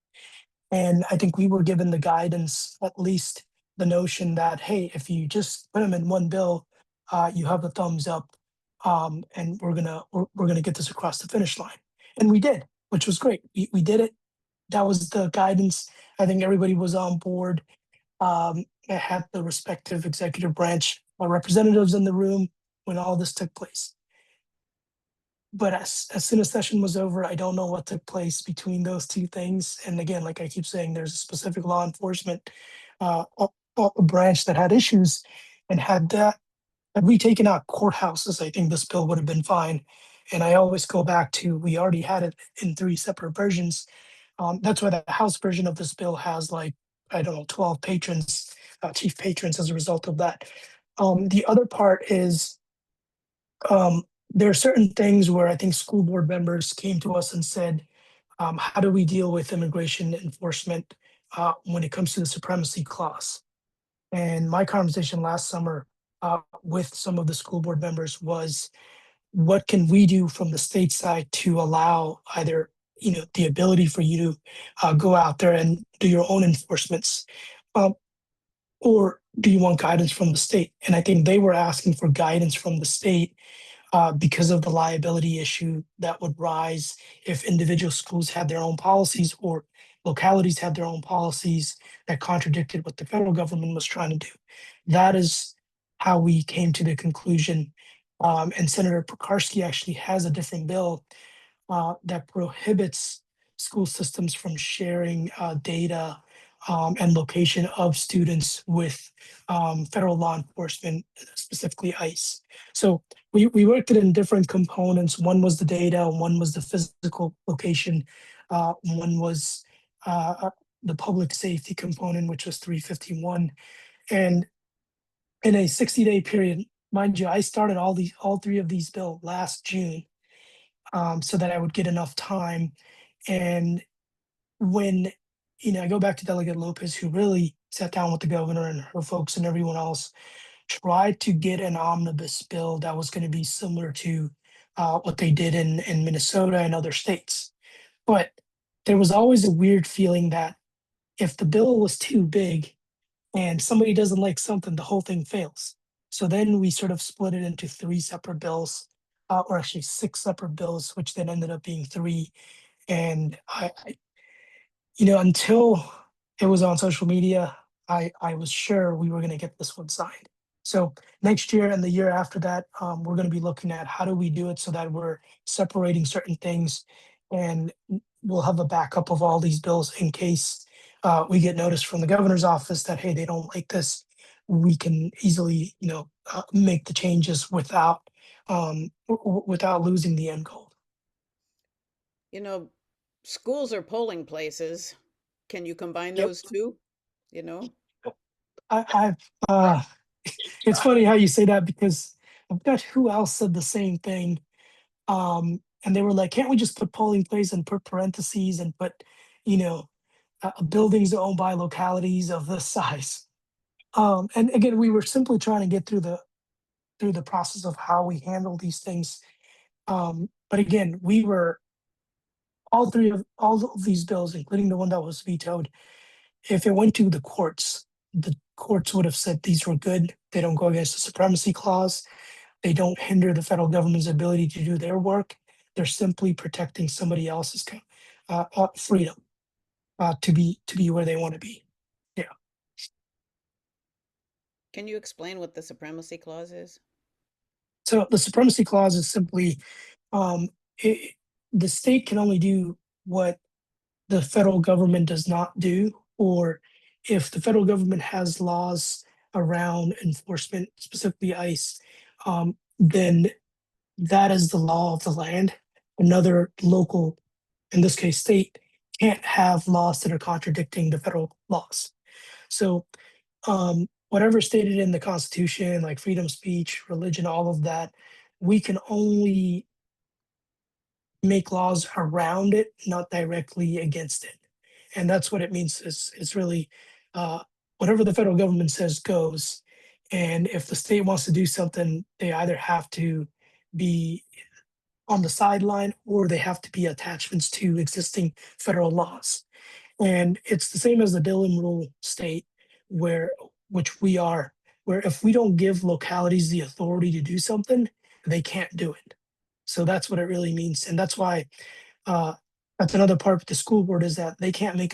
And I think we were given the guidance, at least the notion that, hey, if you just put them in one bill, you have a thumbs up, and we're gonna get this across the finish line. And we did, which was great. We did it. That was the guidance. I think everybody was on board. I had the respective executive branch representatives in the room when all this took place. But as soon as session was over, I don't know what took place between those 2 things. And again, like I keep saying, there's a specific law enforcement branch that had issues, and had we taken out courthouses, I think this bill would have been fine. And I always go back to, we already had it in 3 separate versions. That's why the House version of this bill has, like, I don't know, 12 patrons, chief patrons, as a result of that. The other part is, there are certain things where I think school board members came to us and said, How do we deal with immigration enforcement when it comes to the supremacy clause? And my conversation last summer with some of the school board members was, what can we do from the state side to allow either, the ability for you to go out there and do your own enforcements, or do you want guidance from the state? And I think they were asking for guidance from the state because of the liability issue that would rise if individual schools had their own policies or localities had their own policies that contradicted what the federal government was trying to do. That is how we came to the conclusion. And Senator Pekarsky actually has a different bill that prohibits school systems from sharing data and location of students with federal law enforcement, specifically ICE. So we worked it in different components. One was the data, one was the physical location, one was the public safety component, which was 351. And in a 60-day period, mind you, I started all three of these bills last June, so that I would get enough time. And when, I go back to Delegate Lopez, who really sat down with the governor and her folks and everyone else, tried to get an omnibus bill that was going to be similar to what they did in Minnesota and other states. But there was always a weird feeling that if the bill was too big and somebody doesn't like something, the whole thing fails. So then we sort of split it into three separate bills, or actually six separate bills, which then ended up being three. And I until it was on social media, I was sure we were going to get this one signed. So next year and the year after that, we're going to be looking at how do we do it so that we're separating certain things, and we'll have a backup of all these bills in case we get notice from the governor's office that, hey, they don't like this. We can easily, make the changes without losing the end goal. Schools are polling places. Can you combine Yep. those two? It's funny how you say that, because I've got who else said the same thing. And they were like, can't we just put polling place and put parentheses and put, buildings owned by localities of this size? And again, we were simply trying to get through the process of how we handle these things. But again, we were all of these bills, including the one that was vetoed, if it went to the courts would have said these were good. They don't go against the supremacy clause. They don't hinder the federal government's ability to do their work. They're simply protecting somebody else's freedom to be where they want to be. Yeah. Can you explain what the supremacy clause is? So the supremacy clause is simply the state can only do what the federal government does not do, or if the federal government has laws around enforcement, specifically ICE, then that is the law of the land. Another local, in this case state, can't have laws that are contradicting the federal laws. So whatever stated in the Constitution, like freedom of speech, religion, all of that, we can only make laws around it, not directly against it. And that's what it means. It's really whatever the federal government says goes. And if the state wants to do something, they either have to be on the sideline or they have to be attachments to existing federal laws. And it's the same as the Dillon rule state, which we are, where if we don't give localities the authority to do something, they can't do it. So that's what it really means. And that's why that's another part of the school board, is that they cannot make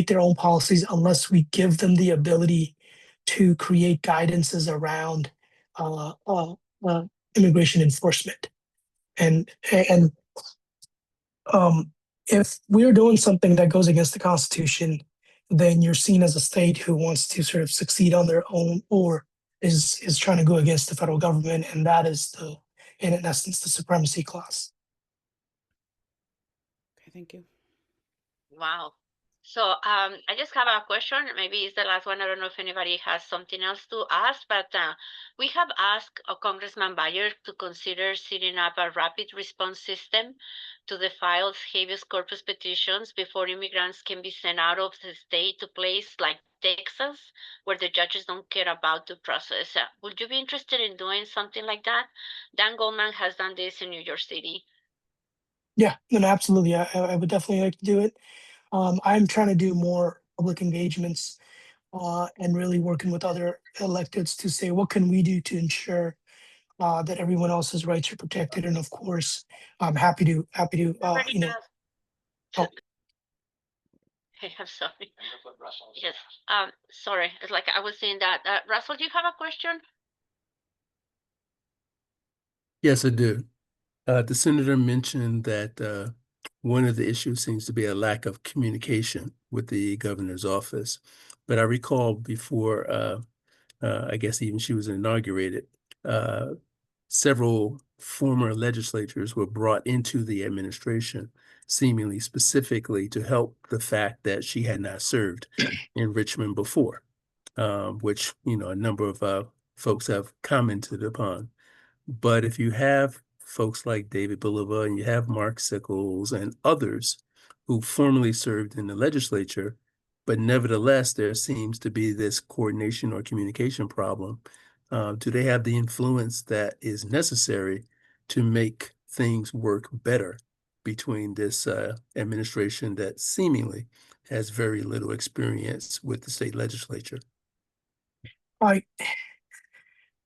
their own policies unless we give them the ability to create guidances around immigration enforcement. And if we're doing something that goes against the Constitution, then you're seen as a state who wants to sort of succeed on their own, or is trying to go against the federal government, and that is in essence, the supremacy clause. Okay, thank you. Wow. So I just have a question. Maybe it's the last one. I don't know if anybody has something else to ask, but we have asked Congressman Bayer to consider setting up a rapid response system to the filed habeas corpus petitions before immigrants can be sent out of the state to places like Texas, where the judges don't care about the process. Would you be interested in doing something like that? Dan Goldman has done this in New York City. Yeah, no, absolutely. I would definitely like to do it. I'm trying to do more public engagements and really working with other electeds to say, what can we do to ensure that everyone else's rights are protected? And of course, I'm happy to, Already you know, asked. oh, I'm sorry. Yes. Sorry. It's like I was saying that. Russell, do you have a question? Yes, I do. The senator mentioned that one of the issues seems to be a lack of communication with the governor's office. But I recall before, I guess even she was inaugurated, uh, several former legislators were brought into the administration, seemingly specifically to help the fact that she had not served in Richmond before, which, a number of folks have commented upon. But if you have folks like David Bolivar and you have Mark Sickles and others who formerly served in the legislature, but nevertheless, there seems to be this coordination or communication problem. Do they have the influence that is necessary to make things work better between this administration that seemingly has very little experience with the state legislature? I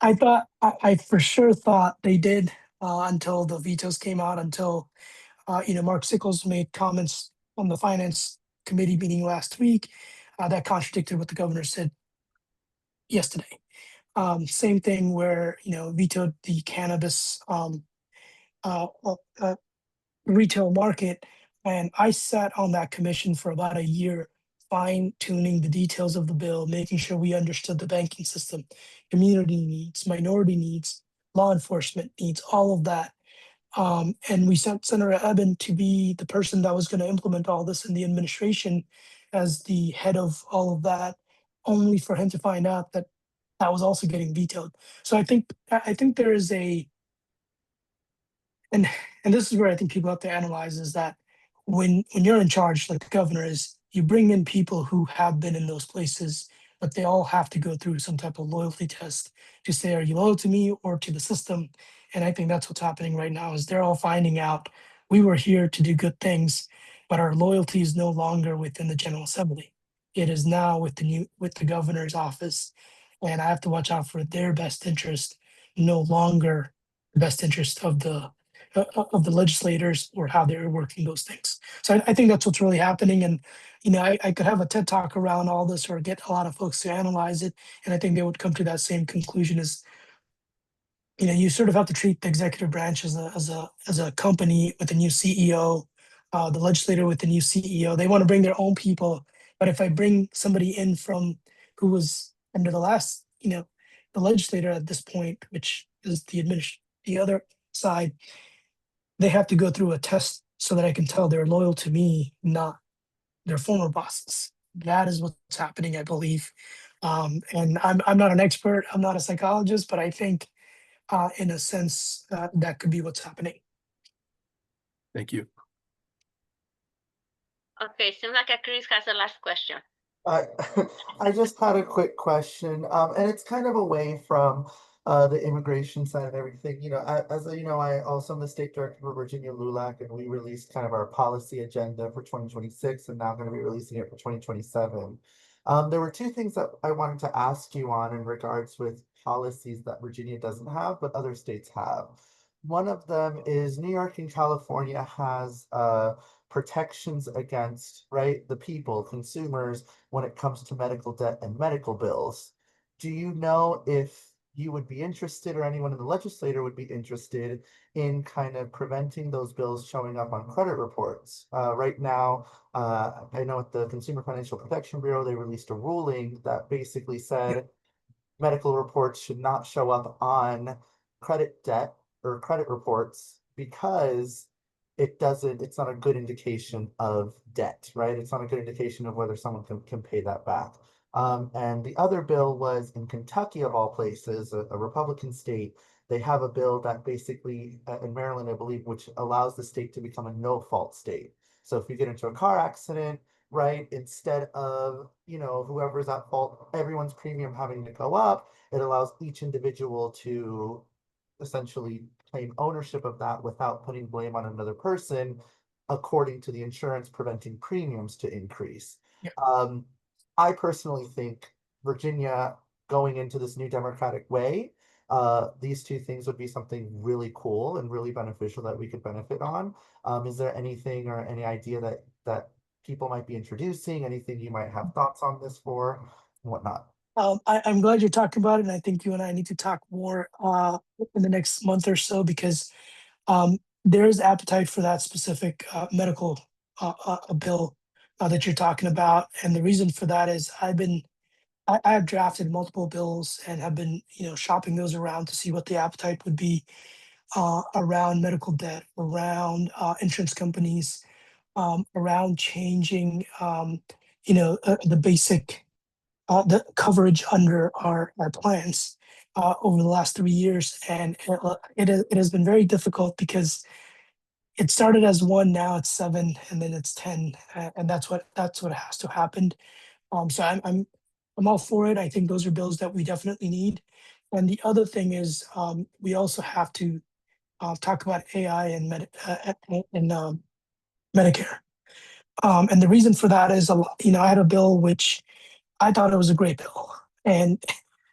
I for sure thought they did until the vetoes came out, until Mark Sickles made comments on the finance committee meeting last week that contradicted what the governor said yesterday. Same thing where vetoed the cannabis uh, uh, retail market, and I sat on that commission for about a year, fine tuning the details of the bill, making sure we understood the banking system, community needs, minority needs, law enforcement needs, all of that. And we sent Senator Eben to be the person that was going to implement all this in the administration as the head of all of that, only for him to find out that that was also getting vetoed. So I think there is and and this is where I think people have to analyze is that when you're in charge, like the governor is, you bring in people who have been in those places, but they all have to go through some type of loyalty test to say, are you loyal to me or to the system? And I think that's what's happening right now is they're all finding out we were here to do good things, but our loyalty is no longer within the General Assembly. It is now with the governor's office. And I have to watch out for their best interest, no longer the best interest of the legislators or how they're working those things. So I think that's what's really happening. And, I could have a TED talk around all this or get a lot of folks to analyze it. And I think they would come to that same conclusion as, you sort of have to treat the executive branch as a company with a new CEO, the legislator with the new CEO. They want to bring their own people. But if I bring somebody in from who was under the last, the legislator at this point, which is the other side, they have to go through a test so that I can tell they're loyal to me, not their former bosses. That is what's happening, I believe. And I'm not an expert. I'm not a psychologist, but I think, in a sense, that could be what's happening. Thank you. Okay, seems like Chris has the last question. I I just had a quick question, and it's kind of away from the immigration side and everything. As you know, I also am the state director for Virginia LULAC, and we released kind of our policy agenda for 2026, and now going to be releasing it for 2027. There were two things that I wanted to ask you on in regards with policies that Virginia doesn't have, but other states have. One of them is New York and California has protections against, right, the people, consumers, when it comes to medical debt and medical bills. Do you know if you would be interested or anyone in the legislature would be interested in kind of preventing those bills showing up on credit reports? Right now, I know at the Consumer Financial Protection Bureau, they released a ruling that basically said medical reports should not show up on credit debt or credit reports because it's not a good indication of debt, right? It's not a good indication of whether someone can pay that back. And the other bill was in Kentucky, of all places, a Republican state. They have a bill that basically, in Maryland, I believe, which allows the state to become a no-fault state. So if you get into a car accident, right, instead of, whoever's at fault, everyone's premium having to go up, it allows each individual to essentially claim ownership of that without putting blame on another person, according to the insurance, preventing premiums to increase. Yeah. I personally think Virginia going into this new democratic way, these two things would be something really cool and really beneficial that we could benefit on. Is there anything or any idea that people might be introducing? Anything you might have thoughts on this for and whatnot? I'm glad you're talking about it, and I think you and I need to talk more in the next month or so, because there is appetite for that specific medical bill that you're talking about. And the reason for that is I have drafted multiple bills and have been, shopping those around to see what the appetite would be around medical debt, around insurance companies, around changing, the basic the coverage under our plans over the last 3 years. And it has been very difficult because it started as 1, now it's 7, and then it's 10, and that's what has to happen. So I'm all for it. I think those are bills that we definitely need. And the other thing is, we also have to talk about AI and Medicare. And the reason for that is, I had a bill which I thought it was a great bill, and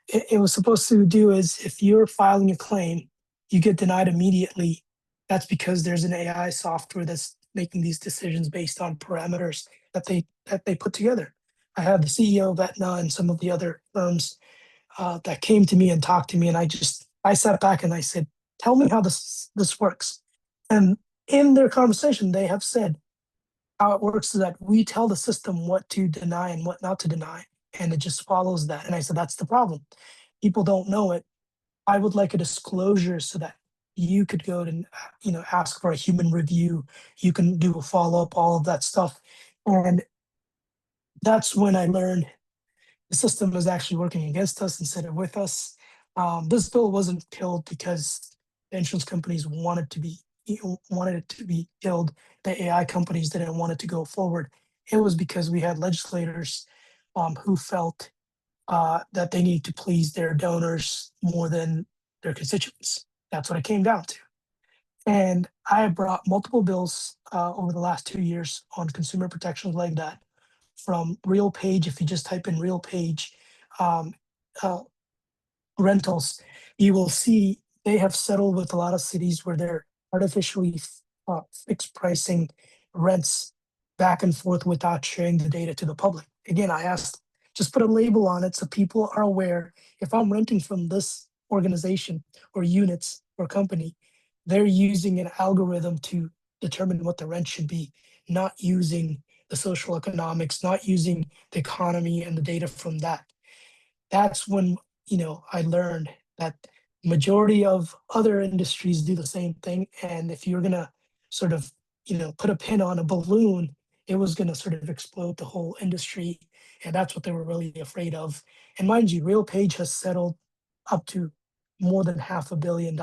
it was supposed to do is, if you're filing a claim, you get denied immediately. That's because there's an AI software that's making these decisions based on parameters that they put together. I had the CEO of Aetna and some of the other firms that came to me and talked to me, and I sat back and I said, "Tell me how this works." And in their conversation, they have said how it works is that we tell the system what to deny and what not to deny, and it just follows that. And I said, that's the problem. People don't know it. I would like a disclosure so that you could go to, ask for a human review. You can do a follow-up, all of that stuff. And that's when I learned the system is actually working against us instead of with us. This bill wasn't killed because the insurance companies wanted it to be killed. The AI companies didn't want it to go forward. It was because we had legislators who felt that they need to please their donors more than their constituents. That's what it came down to. And I have brought multiple bills over the last 2 years on consumer protections like that. From RealPage, if you just type in RealPage rentals, you will see they have settled with a lot of cities where they're artificially fixed pricing rents back and forth without sharing the data to the public. Again, I asked, just put a label on it so people are aware. If I'm renting from this organization or units or company, they're using an algorithm to determine what the rent should be, not using the social economics, not using the economy and the data from that. That's when, I learned that majority of other industries do the same thing. And if you're going to sort of, put a pin on a balloon, it was going to sort of explode the whole industry. And that's what they were really afraid of. And mind you, RealPage has settled up to more than $500 million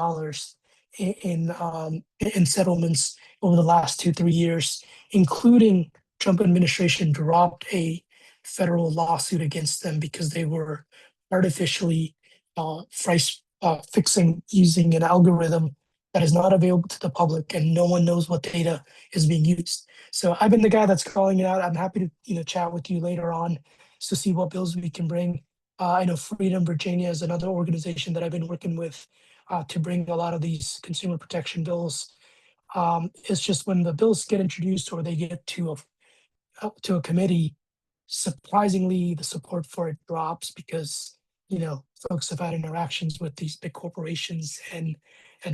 in settlements over the last 2-3 years, including Trump administration dropped a federal lawsuit against them because they were artificially fixing using an algorithm that is not available to the public, and no one knows what data is being used. So I've been the guy that's calling it out. I'm happy to chat with you later on to see what bills we can bring. I know Freedom Virginia is another organization that I've been working with to bring a lot of these consumer protection bills. It's just when the bills get introduced or they get to a committee, surprisingly the support for it drops because folks have had interactions with these big corporations and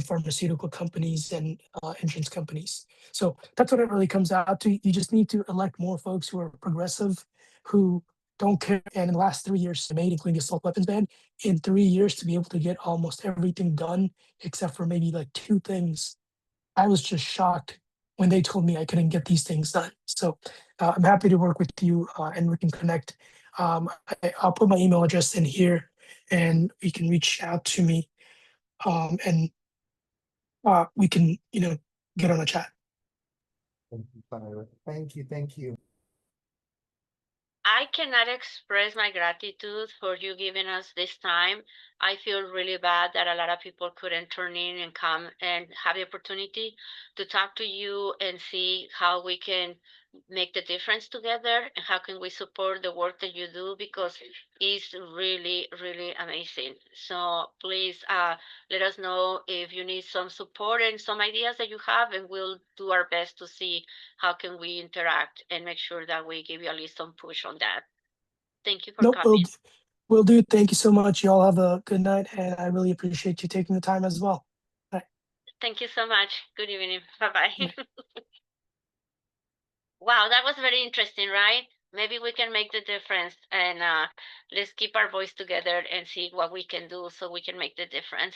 pharmaceutical companies and insurance companies. So that's what it really comes out to. You just need to elect more folks who are progressive, who don't care. And in the last 3 years, made, including the assault weapons ban, in 3 years to be able to get almost everything done except for maybe like 2 things. I was just shocked when they told me I couldn't get these things done. So I'm happy to work with you and we can connect. I'll put my email address in here and you can reach out to me and we can, get on a chat. Thank you, Senator. Thank you, thank you. I cannot express my gratitude for you giving us this time. I feel really bad that a lot of people couldn't turn in and come and have the opportunity to talk to you and see how we can make the difference together and how can we support the work that you do, because it's really, really amazing. So please let us know if you need some support and some ideas that you have, and we'll do our best to see how can we interact and make sure that we give you at least some push on that. Thank you for Nope, coming. will do. Thank you so much. You all have a good night, and I really appreciate you taking the time as well. Bye. Thank you so much. Good evening. Bye-bye. Bye. Wow, that was very interesting, right? Maybe we can make the difference, and let's keep our voice together and see what we can do so we can make the difference.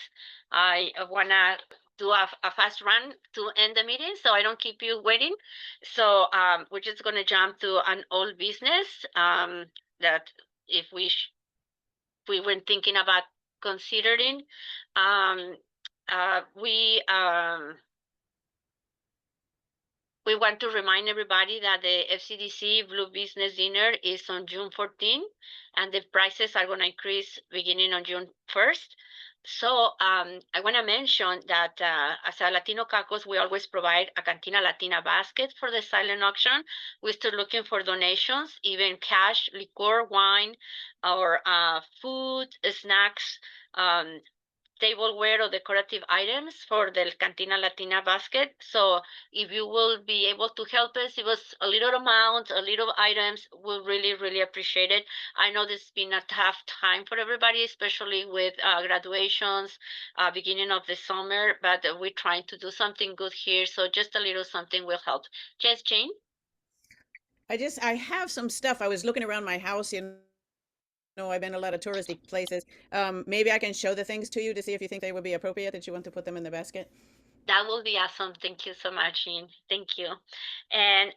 I wanna do a fast run to end the meeting so I don't keep you waiting. So we're just gonna jump to an old business that if we were thinking about considering. We want to remind everybody that the FCDC Blue Business Dinner is on June 14, and the prices are going to increase beginning on June 1st. So I want to mention that as a Latino caucus, we always provide a Cantina Latina basket for the silent auction. We're still looking for donations, even cash, liquor, wine, or food, snacks, tableware or decorative items for the Cantina Latina basket. So if you will be able to help us, give us a little amount, a little items, we'll really, really appreciate it. I know this has been a tough time for everybody, especially with graduations, beginning of the summer, but we're trying to do something good here. So just a little something will help. Yes, Jane? I have some stuff. I was looking around my house, I've been a lot of touristy places. Maybe I can show the things to you to see if you think they would be appropriate, that you want to put them in the basket. That will be awesome. Thank you so much, Jean. Thank you. And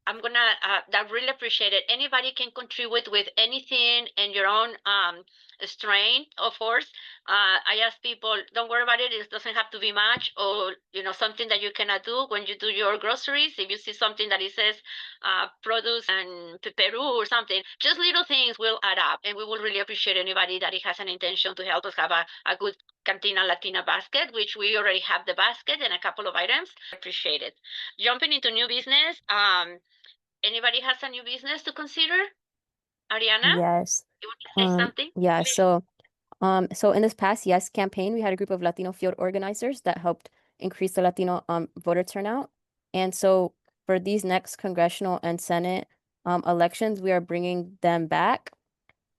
I'm gonna that really appreciate it. Anybody can contribute with anything in your own strength, of course. I ask people, don't worry about it. It doesn't have to be much, or something that you cannot do when you do your groceries. If you see something that it says produce and Peru or something, just little things will add up, and we will really appreciate anybody that has an intention to help us have a good Cantina Latina basket, which we already have the basket and a couple of items. Appreciate it. Jumping into new business. Anybody has a new business to consider? Ariana, Yes. you want to say something? Yeah, so in this past Yes campaign, we had a group of Latino field organizers that helped increase the Latino voter turnout. And so for these next congressional and Senate elections, we are bringing them back.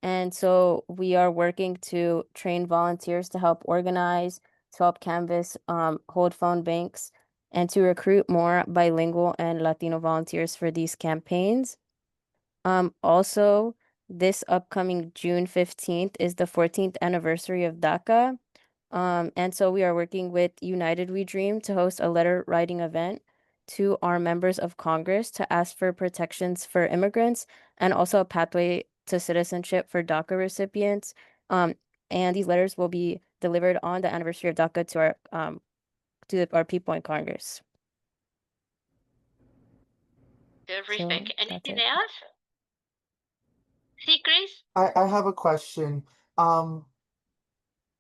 And so we are working to train volunteers to help organize, to help canvass, hold phone banks, and to recruit more bilingual and Latino volunteers for these campaigns. Also, this upcoming June 15th is the 14th anniversary of DACA. And so we are working with United We Dream to host a letter writing event to our members of Congress to ask for protections for immigrants and also a pathway to citizenship for DACA recipients. And these letters will be delivered on the anniversary of DACA to our people in Congress. Terrific. So that's Anything it. else? See, Chris? I have a question.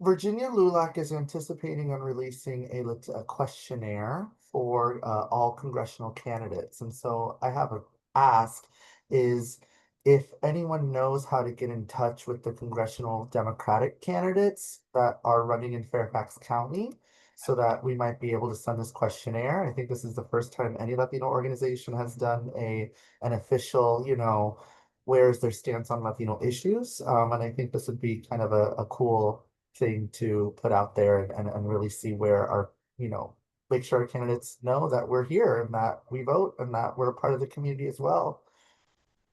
Virginia LULAC is anticipating on releasing a questionnaire for all congressional candidates. And so I have a ask is if anyone knows how to get in touch with the congressional Democratic candidates that are running in Fairfax County so that we might be able to send this questionnaire. I think this is the first time any Latino organization has done an official, where's their stance on Latino issues. And I think this would be kind of a cool thing to put out there and really see where our, make sure our candidates know that we're here and that we vote and that we're a part of the community as well.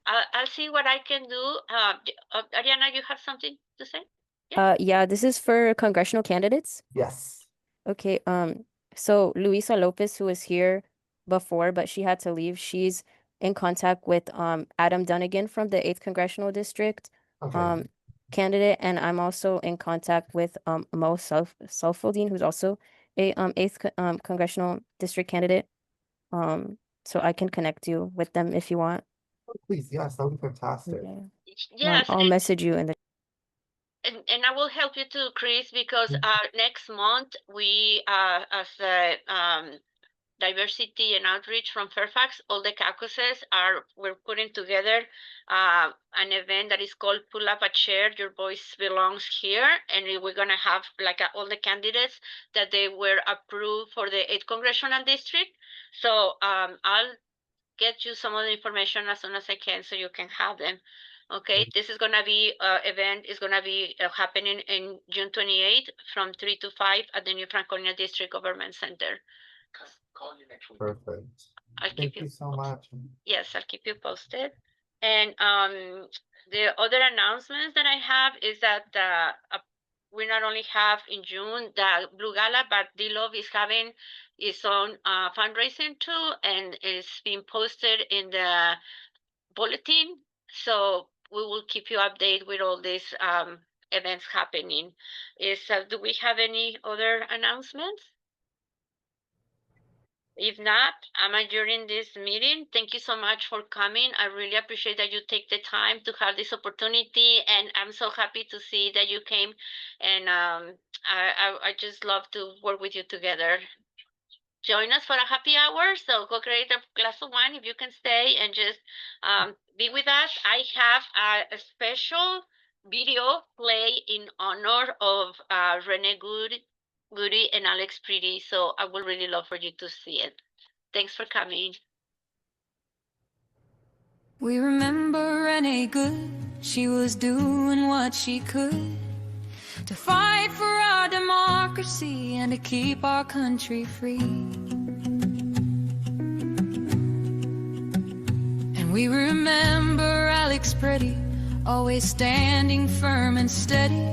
I'll see what I can do. Ariana, you have something to say? Yeah, this is for congressional candidates. Yes. Okay, so Luisa Lopez, who is here, before, but she had to leave. She's in contact with Adam Dunnigan from the 8th Congressional District Okay. candidate, and I'm also in contact with Mo Sulfaldine, who's also a 8th Congressional District candidate. So I can connect you with them if you want. Please, yes, that would be fantastic. Okay. Yes, I'll message you in the and I will help you too, Chris, because next month we, as a diversity and outreach from Fairfax, all the caucuses we're putting together an event that is called Pull Up a Chair, Your Voice Belongs Here, and we're gonna have like all the candidates that they were approved for the 8th Congressional District. So I'll get you some of the information as soon as I can so you can have them. Okay, this is gonna be event is gonna be happening in June 28th from 3 to 5 at the New Franconia District Government Center. Call you next week. Perfect. I'll keep Thank you so much. Yes, I'll keep you posted. And the other announcements that I have is that we not only have in June the Blue Gala, but D-Love is having its own fundraising too, and it's being posted in the bulletin. So we will keep you updated with all these events happening. Do we have any other announcements? If not, I'm adjourning this meeting. Thank you so much for coming. I really appreciate that you take the time to have this opportunity, and I'm so happy to see that you came. And I just love to work with you together. Join us for a happy hour. So go create a glass of wine if you can stay and just be with us. I have a special video play in honor of Renee Goody and Alex Pretty. So I would really love for you to see it. Thanks for coming. We remember Renee Good. She was doing what she could to fight for our democracy and to keep our country free. And we remember Alex Pretty, always standing firm and steady.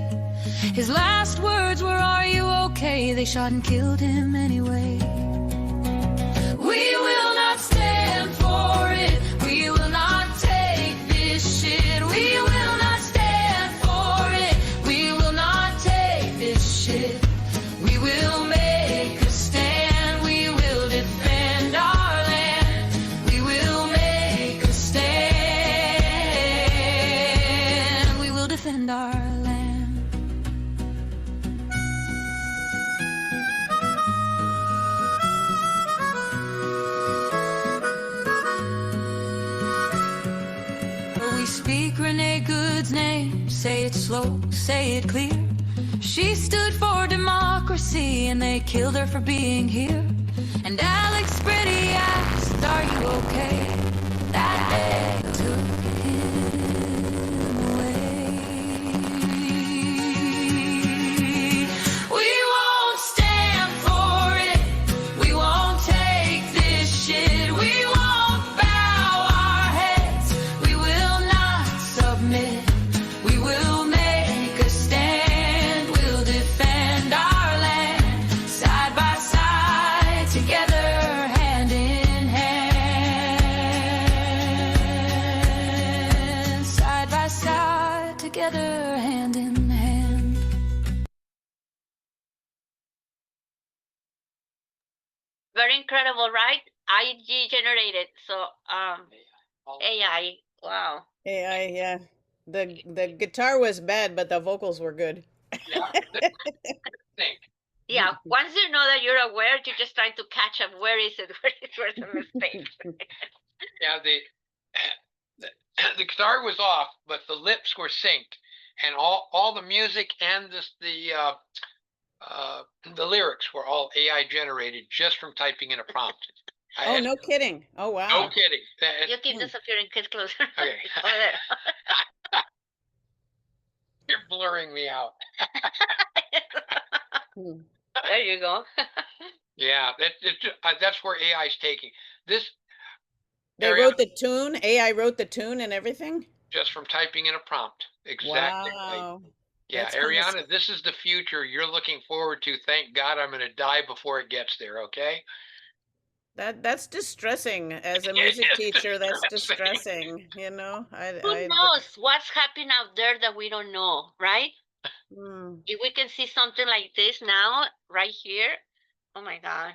His last words were, "Are you okay?" They shot and killed him anyway. We will not stand for it. We will not take this shit. We will not stand for it. We will not take this shit. We will make a stand. We will defend our land. We will make a stand. We will defend our land. Speak Renee Good's name, say it slow, say it clear. She stood for democracy and they killed her for being here. And Alex Pretty asked, "Are you okay?" That day took him away. We won't stand for it. We won't take this shit. We won't bow our heads. We will not submit. We will make a stand. We'll defend our land side by side, together, hand in hand. Side by side, together, hand in hand. Very incredible, right? IG generated. So AI. Wow. AI, yeah. The guitar was bad, but the vocals were good. Yeah. Think. Yeah. Once you know that you're aware, you're just trying to catch up. Where is it? Where's the mistake? Yeah, the guitar was off, but the lips were synced, and all the music and the lyrics were all AI generated just from typing in a prompt. Oh, no kidding. Oh, wow. No kidding. You keep disappearing. Get closer. Okay. Over there. You're blurring me out. There you go. Yeah, that's where AI is taking this. They Ariana, wrote the tune. AI wrote the tune and everything. just from typing in a prompt. Exactly. Wow. Yeah, That's kinda Ariana, this is the future you're looking forward to. Thank God I'm going to die before it gets there. Okay. That's distressing as a It music is teacher. That's distressing. distressing, you know. Who knows what's happening out there that we don't know, right? Mm. If we can see something like this now, right here, oh my God.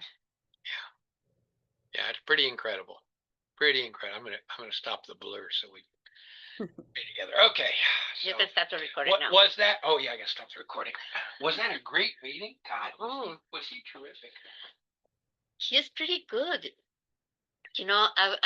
Yeah, it's pretty incredible. Pretty incredible. I'm gonna stop the blur so we can be together. Okay. You So can start the recording what now. was that? Oh yeah, I gotta stop the recording. Was that a great meeting? God, was he terrific? He's pretty good. You know,